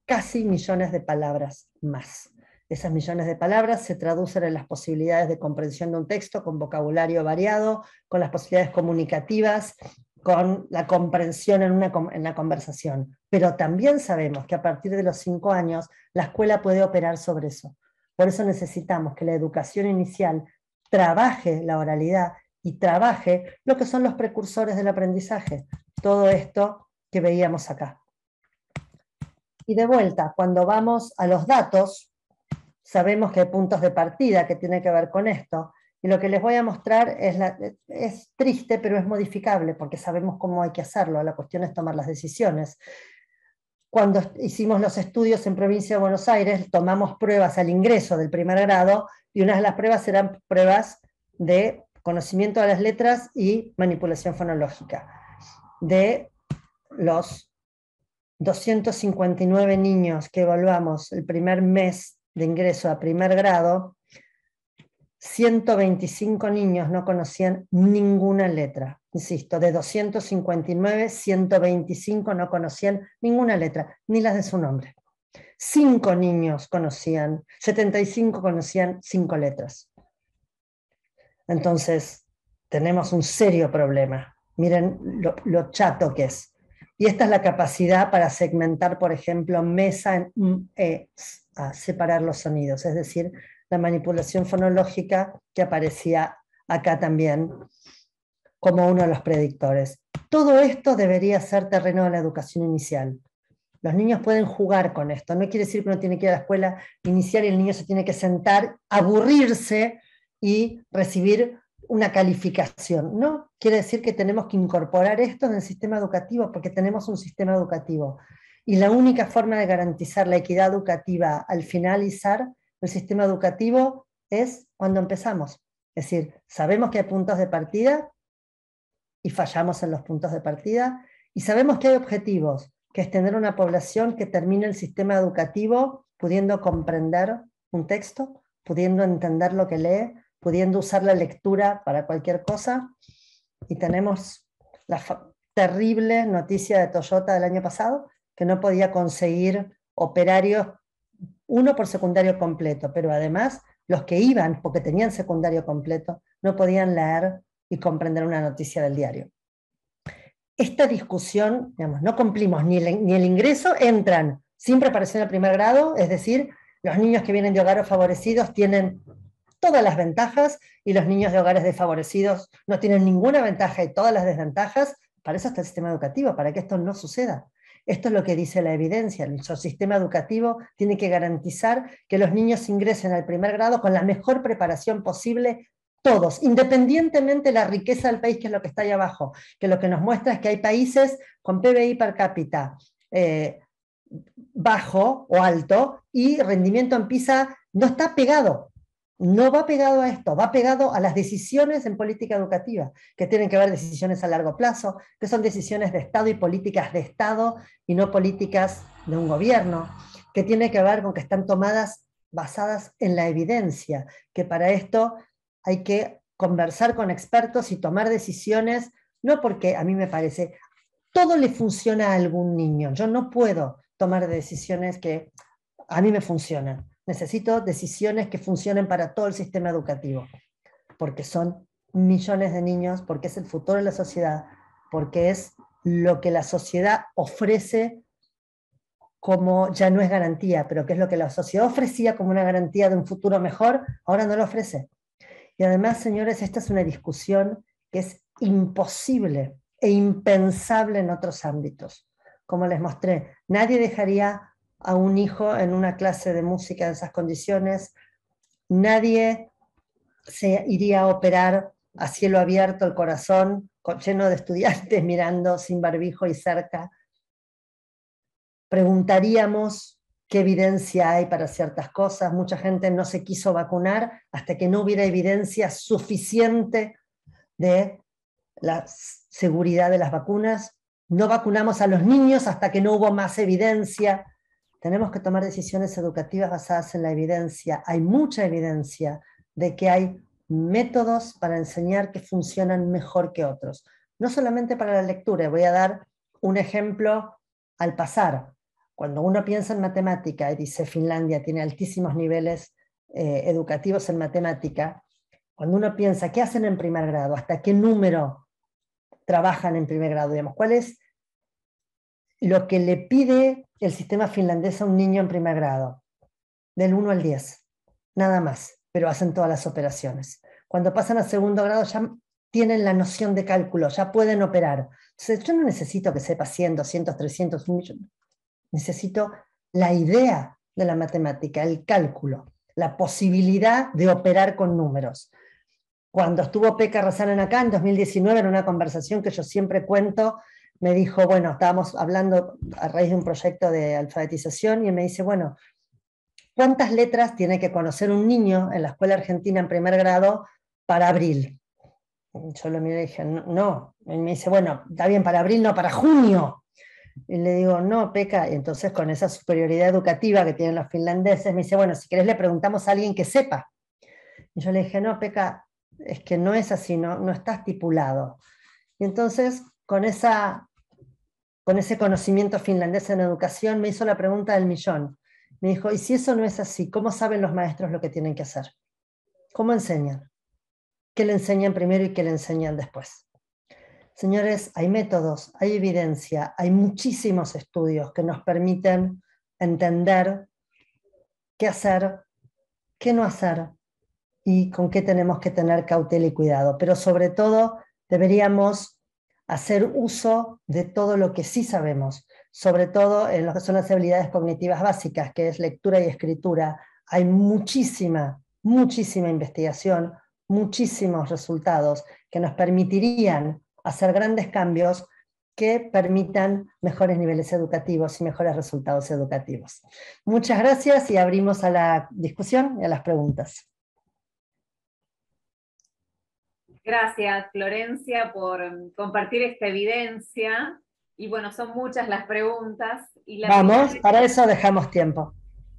casi millones de palabras más. Esas millones de palabras se traducen en las posibilidades de comprensión de un texto con vocabulario variado, con las posibilidades comunicativas, con la comprensión en la conversación. Pero también sabemos que a partir de los 5 años la escuela puede operar sobre eso. Por eso necesitamos que la educación inicial trabaje la oralidad y trabaje lo que son los precursores del aprendizaje. Todo esto que veíamos acá. Y de vuelta, cuando vamos a los datos, sabemos que hay puntos de partida que tienen que ver con esto. Y lo que les voy a mostrar es triste, pero es modificable, porque sabemos cómo hay que hacerlo. La cuestión es tomar las decisiones. Cuando hicimos los estudios en Provincia de Buenos Aires, tomamos pruebas al ingreso del primer grado, y una de las pruebas eran pruebas de conocimiento de las letras y manipulación fonológica. De los 259 niños que evaluamos el primer mes de ingreso a primer grado, 125 niños no conocían ninguna letra. Insisto, de 259, 125 no conocían ninguna letra, ni las de su nombre. 5 niños conocían, 75 conocían 5 letras. Entonces, tenemos un serio problema. Miren lo chato que es. Y esta es la capacidad para segmentar, por ejemplo, mesa en a separar los sonidos, es decir, la manipulación fonológica que aparecía acá también como uno de los predictores. Todo esto debería ser terreno de la educación inicial. Los niños pueden jugar con esto, no quiere decir que uno tiene que ir a la escuela inicial y el niño se tiene que sentar, aburrirse y recibir una calificación. No, quiere decir que tenemos que incorporar esto en el sistema educativo, porque tenemos un sistema educativo. Y la única forma de garantizar la equidad educativa al finalizar el sistema educativo es cuando empezamos. Es decir, sabemos que hay puntos de partida y fallamos en los puntos de partida, y sabemos que hay objetivos, que es tener una población que termine el sistema educativo pudiendo comprender un texto, pudiendo entender lo que lee, pudiendo usar la lectura para cualquier cosa. Y tenemos la terrible noticia de Toyota del año pasado, que no podía conseguir operarios, uno por secundario completo, pero además los que iban, porque tenían secundario completo, no podían leer y comprender una noticia del diario. Esta discusión, digamos, no cumplimos ni el ingreso, entran sin preparación al primer grado, es decir, los niños que vienen de hogares favorecidos tienen todas las ventajas y los niños de hogares desfavorecidos no tienen ninguna ventaja y todas las desventajas. Para eso está el sistema educativo, para que esto no suceda. Esto es lo que dice la evidencia. Nuestro sistema educativo tiene que garantizar que los niños ingresen al primer grado con la mejor preparación posible, todos, independientemente de la riqueza del país, que es lo que está ahí abajo, que lo que nos muestra es que hay países con PBI per cápita bajo o alto, y rendimiento en PISA no está pegado. No va pegado a esto, va pegado a las decisiones en política educativa, que tienen que ver decisiones a largo plazo, que son decisiones de Estado y políticas de Estado y no políticas de un gobierno, que tiene que ver con que están tomadas basadas en la evidencia, que para esto hay que conversar con expertos y tomar decisiones, no porque a mí me parece, todo le funciona a algún niño, yo no puedo tomar decisiones que a mí me funcionan. Necesito decisiones que funcionen para todo el sistema educativo, porque son millones de niños, porque es el futuro de la sociedad, porque es lo que la sociedad ofrece como, ya no es garantía, pero que es lo que la sociedad ofrecía como una garantía de un futuro mejor, ahora no lo ofrece. Y además, señores, esta es una discusión que es imposible e impensable en otros ámbitos. Como les mostré, nadie dejaría a un hijo en una clase de música en esas condiciones, nadie se iría a operar a cielo abierto el corazón, lleno de estudiantes mirando sin barbijo y cerca. Preguntaríamos qué evidencia hay para ciertas cosas. Mucha gente no se quiso vacunar hasta que no hubiera evidencia suficiente de la seguridad de las vacunas. No vacunamos a los niños hasta que no hubo más evidencia. Tenemos que tomar decisiones educativas basadas en la evidencia. Hay mucha evidencia de que hay métodos para enseñar que funcionan mejor que otros. No solamente para la lectura. Voy a dar un ejemplo al pasar. Cuando uno piensa en matemática y dice Finlandia tiene altísimos niveles educativos en matemática, cuando uno piensa qué hacen en primer grado, hasta qué número trabajan en primer grado, digamos, cuál es lo que le pide el sistema finlandés a un niño en primer grado, del 1 al 10, nada más, pero hacen todas las operaciones. Cuando pasan a segundo grado ya tienen la noción de cálculo, ya pueden operar. Entonces, yo no necesito que sepa 100, 200, 300, 1.000.000. Necesito la idea de la matemática, el cálculo, la posibilidad de operar con números. Cuando estuvo Pekka Räsänen acá en 2019, en una conversación que yo siempre cuento, me dijo, bueno, estábamos hablando a raíz de un proyecto de alfabetización, y él me dice, bueno, ¿cuántas letras tiene que conocer un niño en la escuela argentina en primer grado para abril? Yo lo miré y dije, no, no. Y me dice, bueno, está bien, para abril, no, para junio. Y le digo, no, Pekka. Y entonces con esa superioridad educativa que tienen los finlandeses, me dice, bueno, si querés le preguntamos a alguien que sepa. Y yo le dije, no, Pekka, es que no es así, no está estipulado. Y entonces, con ese conocimiento finlandés en educación, me hizo la pregunta del millón. Me dijo, ¿y si eso no es así? ¿Cómo saben los maestros lo que tienen que hacer? ¿Cómo enseñan? ¿Qué le enseñan primero y qué le enseñan después? Señores, hay métodos, hay evidencia, hay muchísimos estudios que nos permiten entender qué hacer, qué no hacer y con qué tenemos que tener cautela y cuidado. Pero sobre todo deberíamos hacer uso de todo lo que sí sabemos, sobre todo en lo que son las habilidades cognitivas básicas, que es lectura y escritura. Hay muchísima investigación, muchísimos resultados que nos permitirían hacer grandes cambios que permitan mejores niveles educativos y mejores resultados educativos. Muchas gracias y abrimos a la discusión y a las preguntas.
Gracias, Florencia, por compartir esta evidencia. Y bueno, son muchas las preguntas. Y la
Vamos,
primera
para eso dejamos tiempo.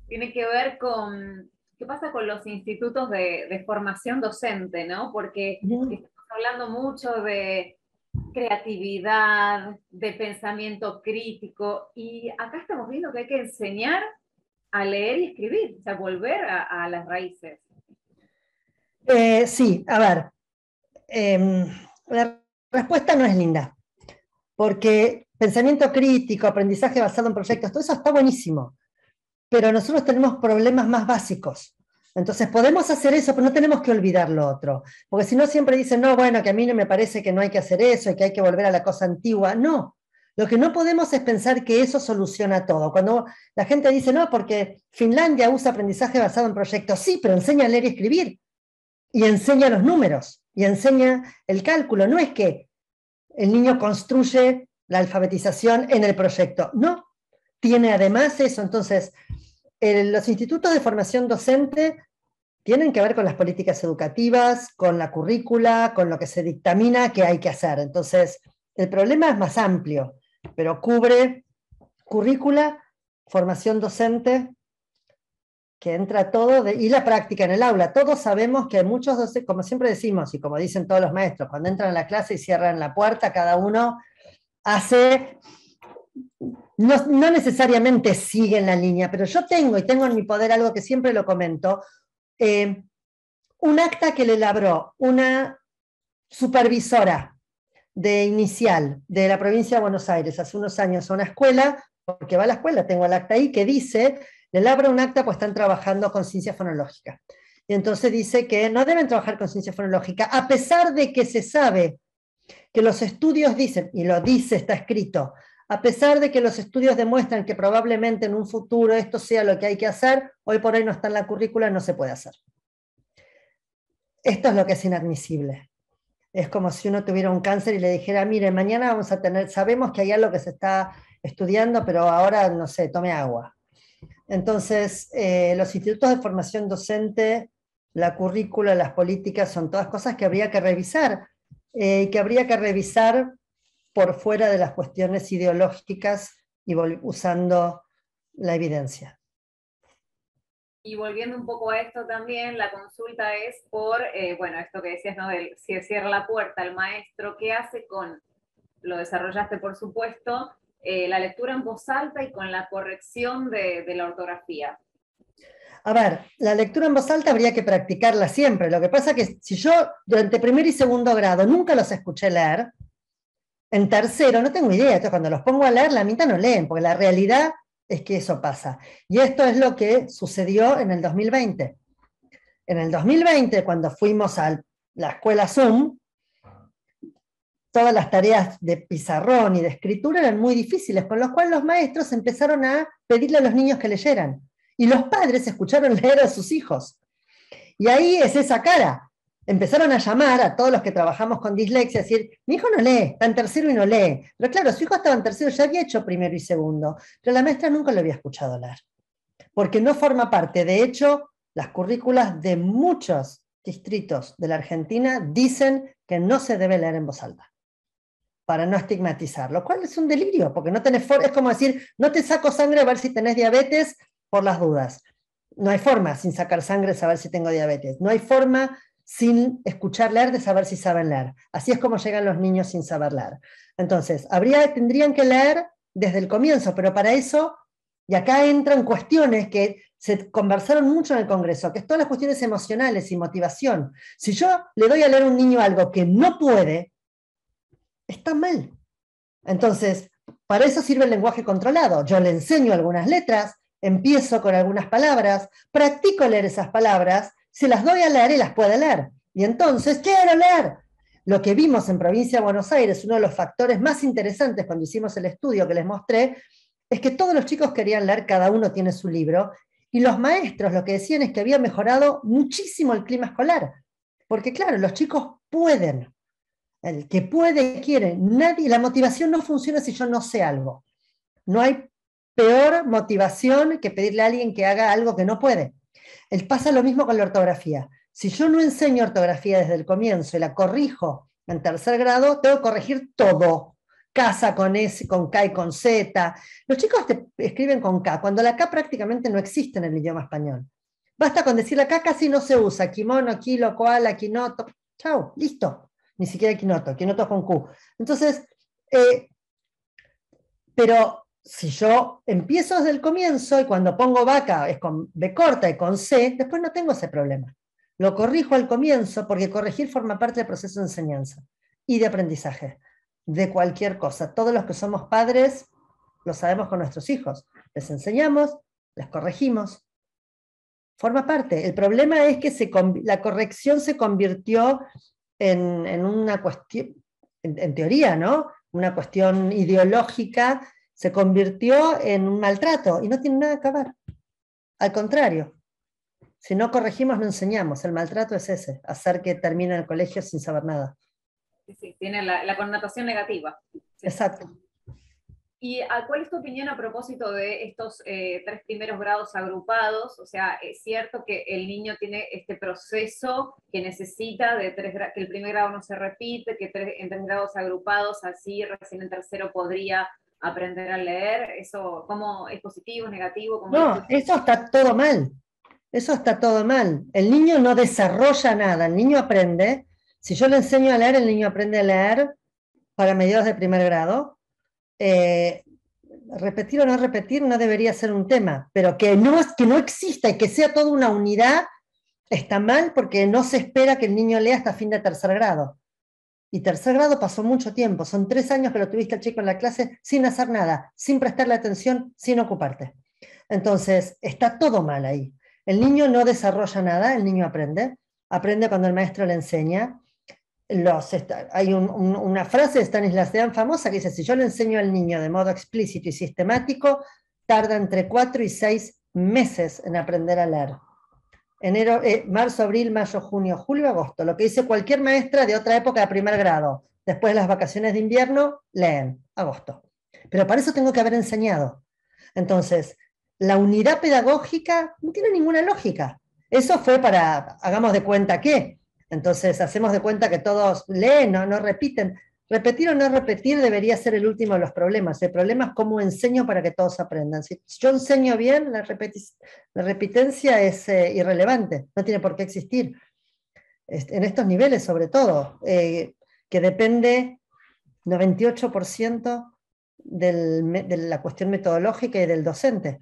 tiene que ver con qué pasa con los institutos de formación docente, ¿no? Porque estamos hablando mucho de creatividad, de pensamiento crítico, y acá estamos viendo que hay que enseñar a leer y escribir, o sea, volver a las raíces.
Sí, a ver, la respuesta no es linda, porque pensamiento crítico, aprendizaje basado en proyectos, todo eso está buenísimo, pero nosotros tenemos problemas más básicos. Entonces podemos hacer eso, pero no tenemos que olvidar lo otro, porque si no siempre dicen, no, bueno, que a mí no me parece que no hay que hacer eso y que hay que volver a la cosa antigua. No, lo que no podemos es pensar que eso soluciona todo. Cuando la gente dice, no, porque Finlandia usa aprendizaje basado en proyectos, sí, pero enseña a leer y escribir, y enseña los números, y enseña el cálculo. No es que el niño construye la alfabetización en el proyecto, no, tiene además eso. Entonces, los institutos de formación docente tienen que ver con las políticas educativas, con la currícula, con lo que se dictamina que hay que hacer. Entonces, el problema es más amplio, pero cubre currícula, formación docente, que entra todo, y la práctica en el aula. Todos sabemos que muchos docentes, como siempre decimos, y como dicen todos los maestros, cuando entran a la clase y cierran la puerta, cada uno hace, no necesariamente sigue en la línea, pero yo tengo en mi poder algo que siempre lo comento, un acta que le elaboró una supervisora de inicial de la provincia de Buenos Aires hace unos años a una escuela, porque va a la escuela, tengo el acta ahí, que dice, le elabora un acta pues están trabajando con ciencia fonológica. Y entonces dice que no deben trabajar con ciencia fonológica, a pesar de que se sabe que los estudios dicen, y lo dice, está escrito, a pesar de que los estudios demuestran que probablemente en un futuro esto sea lo que hay que hacer, hoy por hoy no está en la currícula, no se puede hacer. Esto es lo que es inadmisible. Es como si uno tuviera un cáncer y le dijera, mire, mañana vamos a tener, sabemos que hay algo que se está estudiando, pero ahora, no sé, tome agua. Entonces, los institutos de formación docente, la currícula, las políticas, son todas cosas que habría que revisar, que habría que revisar por fuera de las cuestiones ideológicas y usando la evidencia.
Y volviendo un poco a esto también, la consulta es por, bueno, esto que decías, ¿no? Si cierra la puerta el maestro, ¿qué hace con, lo desarrollaste por supuesto, la lectura en voz alta y con la corrección de la ortografía?
A ver, la lectura en voz alta habría que practicarla siempre. Lo que pasa es que si yo durante primer y segundo grado nunca los escuché leer, en tercero no tengo idea. Entonces cuando los pongo a leer, la mitad no leen, porque la realidad es que eso pasa. Y esto es lo que sucedió en el 2020. En el 2020, cuando fuimos a la escuela Zoom, todas las tareas de pizarrón y de escritura eran muy difíciles, con lo cual los maestros empezaron a pedirle a los niños que leyeran. Y los padres escucharon leer a sus hijos. Y ahí es esa cara. Empezaron a llamar a todos los que trabajamos con dislexia, a decir, mi hijo no lee, está en tercero y no lee. Pero claro, su hijo estaba en tercero, ya había hecho primero y segundo, pero la maestra nunca lo había escuchado leer, porque no forma parte. De hecho, las currículas de muchos distritos de la Argentina dicen que no se debe leer en voz alta, para no estigmatizar, lo cual es un delirio, porque no tenés es como decir, no te saco sangre a ver si tenés diabetes por las dudas. No hay forma sin sacar sangre de saber si tengo diabetes. No hay forma sin escuchar leer de saber si saben leer. Así es como llegan los niños sin saber leer. Entonces, tendrían que leer desde el comienzo, pero para eso, y acá entran cuestiones que se conversaron mucho en el Congreso, que es todas las cuestiones emocionales y motivación. Si yo le doy a leer a un niño algo que no puede, está mal. Entonces, para eso sirve el lenguaje controlado. Yo le enseño algunas letras, empiezo con algunas palabras, practico leer esas palabras, se las doy a leer y las puede leer. Y entonces, quiero leer. Lo que vimos en Provincia de Buenos Aires, uno de los factores más interesantes cuando hicimos el estudio que les mostré, es que todos los chicos querían leer, cada uno tiene su libro, y los maestros lo que decían es que había mejorado muchísimo el clima escolar. Porque claro, los chicos pueden. El que puede, quiere. Nadie, la motivación no funciona si yo no sé algo. No hay peor motivación que pedirle a alguien que haga algo que no puede. Pasa lo mismo con la ortografía. Si yo no enseño ortografía desde el comienzo y la corrijo en tercer grado, tengo que corregir todo. Casa con S, con K y con Z. Los chicos te escriben con K, cuando la K prácticamente no existe en el idioma español. Basta con decir la K casi no se usa. Kimono, kilo, koala, quinoto. Chau, listo. Ni siquiera quinoto es con Q. Entonces, pero si yo empiezo desde el comienzo y cuando pongo vaca es con B corta y con C, después no tengo ese problema. Lo corrijo al comienzo porque corregir forma parte del proceso de enseñanza y de aprendizaje, de cualquier cosa. Todos los que somos padres lo sabemos con nuestros hijos. Les enseñamos, les corregimos. Forma parte. El problema es que la corrección se convirtió en una cuestión, en teoría, ¿no? Una cuestión ideológica, se convirtió en un maltrato y no tiene nada que ver. Al contrario, si no corregimos no enseñamos, el maltrato es ese, hacer que termine el colegio sin saber nada.
Sí, tiene la connotación negativa. Sí.
Exacto.
¿Y cuál es tu opinión a propósito de estos 3 primeros grados agrupados? O sea, ¿es cierto que el niño tiene este proceso que necesita que el primer grado no se repite, que en 3 grados agrupados, así recién en tercero podría aprender a leer? ¿Eso cómo es positivo, es negativo?
No, eso está todo mal. Eso está todo mal. El niño no desarrolla nada, el niño aprende. Si yo le enseño a leer, el niño aprende a leer para mediados de primer grado. Repetir o no repetir no debería ser un tema, pero que no exista y que sea toda una unidad está mal porque no se espera que el niño lea hasta fin de tercer grado. Y tercer grado pasó mucho tiempo, son 3 años que lo tuviste al chico en la clase sin hacer nada, sin prestarle atención, sin ocuparte. Entonces, está todo mal ahí. El niño no desarrolla nada, el niño aprende cuando el maestro le enseña. Hay una frase de Stanislas famosa que dice, si yo le enseño al niño de modo explícito y sistemático, tarda entre 4 y 6 meses en aprender a leer. Enero, marzo, abril, mayo, junio, julio, agosto. Lo que dice cualquier maestra de otra época de primer grado. Después de las vacaciones de invierno, leen, agosto. Pero para eso tengo que haber enseñado. Entonces, la unidad pedagógica no tiene ninguna lógica. Eso fue para, hagamos de cuenta que. Entonces, hacemos de cuenta que todos leen, no repiten. Repetir o no repetir debería ser el último de los problemas. El problema es cómo enseño para que todos aprendan. Si yo enseño bien, la repitencia es irrelevante, no tiene por qué existir. En estos niveles, sobre todo, que depende 98% de la cuestión metodológica y del docente.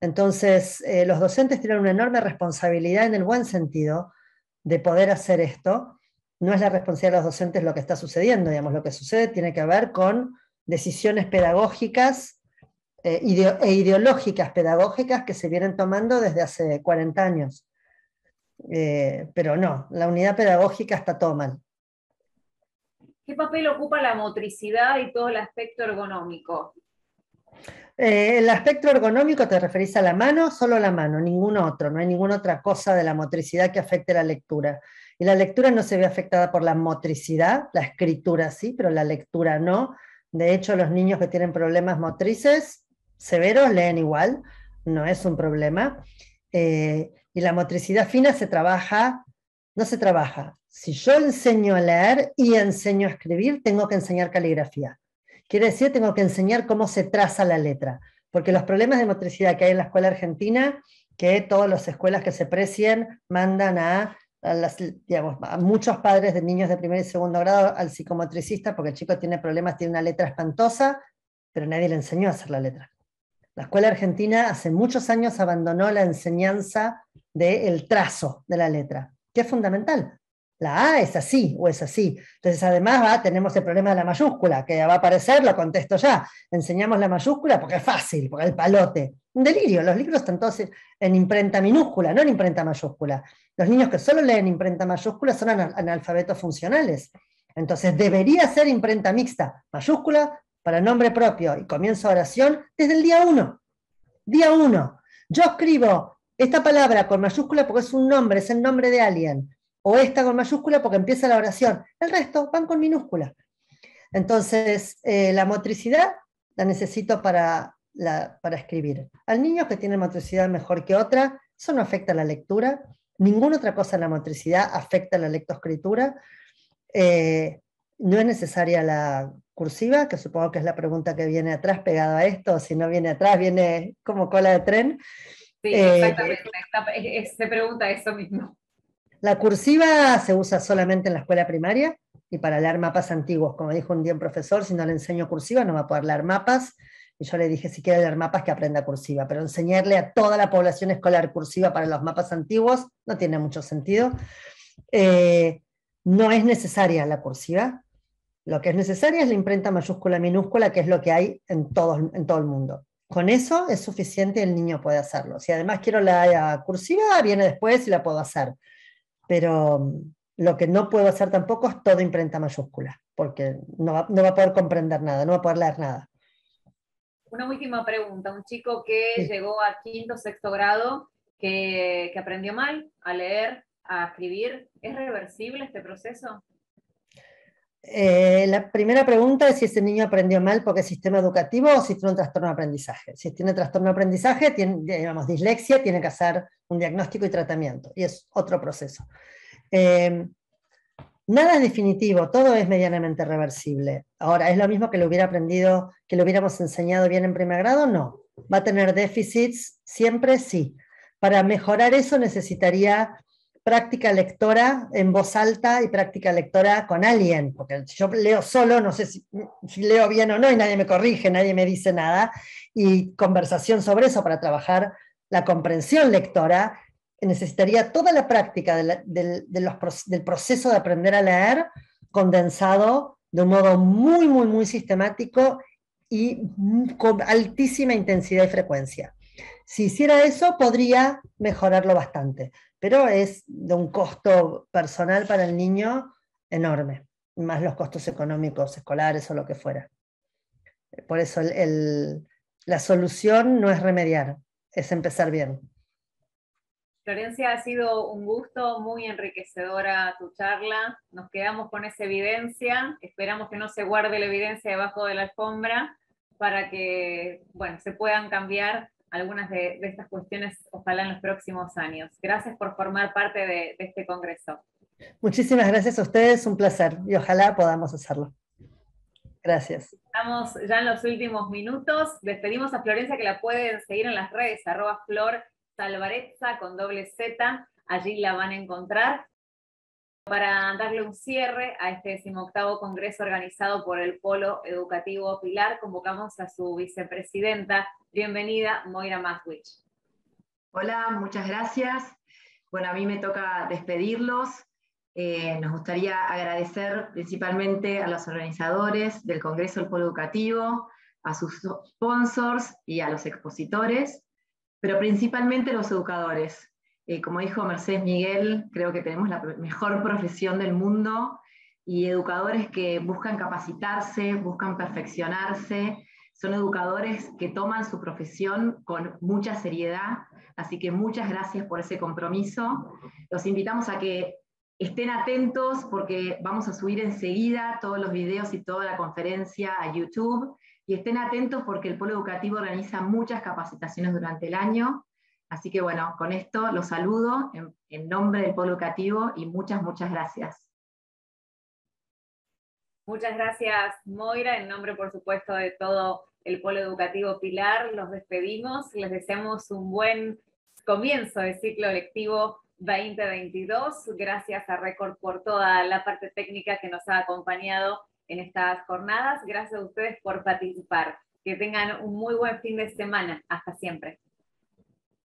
Entonces, los docentes tienen una enorme responsabilidad en el buen sentido de poder hacer esto. No es la responsabilidad de los docentes lo que está sucediendo, digamos, lo que sucede tiene que ver con decisiones pedagógicas e ideológicas pedagógicas que se vienen tomando desde hace 40 años. Pero no, la unidad pedagógica está todo mal.
¿Qué papel ocupa la motricidad y todo el aspecto ergonómico?
El aspecto ergonómico, ¿te referís a la mano? Solo la mano, ningún otro, no hay ninguna otra cosa de la motricidad que afecte la lectura. Y la lectura no se ve afectada por la motricidad, la escritura sí, pero la lectura no. De hecho, los niños que tienen problemas motrices severos leen igual, no es un problema. Y la motricidad fina se trabaja, no se trabaja. Si yo enseño a leer y enseño a escribir, tengo que enseñar caligrafía. Quiere decir, tengo que enseñar cómo se traza la letra, porque los problemas de motricidad que hay en la escuela argentina, que todas las escuelas que se precien mandan digamos, a muchos padres de niños de primer y segundo grado al psicomotricista, porque el chico tiene problemas, tiene una letra espantosa, pero nadie le enseñó a hacer la letra. La escuela argentina hace muchos años abandonó la enseñanza del trazo de la letra, que es fundamental. La A es así o es así. Entonces, además, tenemos el problema de la mayúscula, que va a aparecer, lo contesto ya. Enseñamos la mayúscula porque es fácil, porque el palote. Un delirio, los libros están todos en imprenta minúscula, no en imprenta mayúscula. Los niños que solo leen imprenta mayúscula son analfabetos funcionales. Entonces, debería ser imprenta mixta, mayúscula para nombre propio y comienzo oración desde el día 1. Día 1. Yo escribo esta palabra con mayúscula porque es un nombre, es el nombre de alguien. O esta con mayúscula porque empieza la oración. El resto van con minúscula. Entonces, la motricidad la necesito para escribir. Al niño que tiene motricidad mejor que otra, eso no afecta a la lectura. Ninguna otra cosa en la motricidad afecta a la lectoescritura. No es necesaria la cursiva, que supongo que es la pregunta que viene atrás pegada a esto, o si no viene atrás, viene como cola de tren.
Sí, exactamente, se pregunta eso mismo.
La cursiva se usa solamente en la escuela primaria y para leer mapas antiguos. Como dijo un día un profesor, si no le enseño cursiva no va a poder leer mapas. Y yo le dije, si quiere leer mapas, que aprenda cursiva. Pero enseñarle a toda la población escolar cursiva para los mapas antiguos no tiene mucho sentido. No es necesaria la cursiva. Lo que es necesaria es la imprenta mayúscula minúscula, que es lo que hay en todo el mundo. Con eso es suficiente y el niño puede hacerlo. Si además quiero la cursiva, viene después y la puedo hacer. Pero lo que no puedo hacer tampoco es todo imprenta mayúscula, porque no va a poder comprender nada, no va a poder leer nada.
Una última pregunta. Un chico que
Sí.
llegó a quinto, sexto grado, que aprendió mal a leer, a escribir, ¿es reversible este proceso?
La primera pregunta es si ese niño aprendió mal porque es sistema educativo o si tiene un trastorno de aprendizaje. Si tiene trastorno de aprendizaje, digamos, dislexia, tiene que hacer un diagnóstico y tratamiento, y es otro proceso. Nada es definitivo, todo es medianamente reversible. Ahora, ¿es lo mismo que lo hubiera aprendido, que lo hubiéramos enseñado bien en primer grado? No. ¿Va a tener déficits siempre? Sí. Para mejorar eso necesitaría práctica lectora en voz alta y práctica lectora con alguien, porque si yo leo solo, no sé si leo bien o no, y nadie me corrige, nadie me dice nada, y conversación sobre eso para trabajar la comprensión lectora, necesitaría toda la práctica del proceso de aprender a leer condensado de un modo muy, muy, muy sistemático y con altísima intensidad y frecuencia. Si hiciera eso, podría mejorarlo bastante, pero es de un costo personal para el niño enorme, más los costos económicos, escolares o lo que fuera. Por eso la solución no es remediar, es empezar bien.
Florencia, ha sido un gusto, muy enriquecedora tu charla. Nos quedamos con esa evidencia. Esperamos que no se guarde la evidencia debajo de la alfombra para que, bueno, se puedan cambiar algunas de estas cuestiones, ojalá en los próximos años. Gracias por formar parte de este congreso.
Muchísimas gracias a ustedes, un placer, y ojalá podamos hacerlo. Gracias.
Estamos ya en los últimos minutos. Despedimos a Florencia, que la pueden seguir en las redes, @Flor Salvarezza con doble Z. Allí la van a encontrar. Para darle un cierre a este 18º Congreso organizado por el Polo Educativo Pilar, convocamos a su vicepresidenta. Bienvenida, Moira Maswich.
Hola, muchas gracias. Bueno, a mí me toca despedirlos. Nos gustaría agradecer principalmente a los organizadores del Congreso del Polo Educativo, a sus sponsors y a los expositores, pero principalmente a los educadores. Como dijo Mercedes Miguel, creo que tenemos la mejor profesión del mundo y educadores que buscan capacitarse, buscan perfeccionarse, son educadores que toman su profesión con mucha seriedad, así que muchas gracias por ese compromiso. Los invitamos a que estén atentos porque vamos a subir enseguida todos los videos y toda la conferencia a YouTube, y estén atentos porque el Polo Educativo organiza muchas capacitaciones durante el año. Así que bueno, con esto los saludo en nombre del Polo Educativo y muchas, muchas gracias.
Muchas gracias, Moira. En nombre, por supuesto, de todo el Polo Educativo Pilar, los despedimos. Les deseamos un buen comienzo de ciclo lectivo 2022. Gracias a Record por toda la parte técnica que nos ha acompañado en estas jornadas. Gracias a ustedes por participar. Que tengan un muy buen fin de semana. Hasta siempre.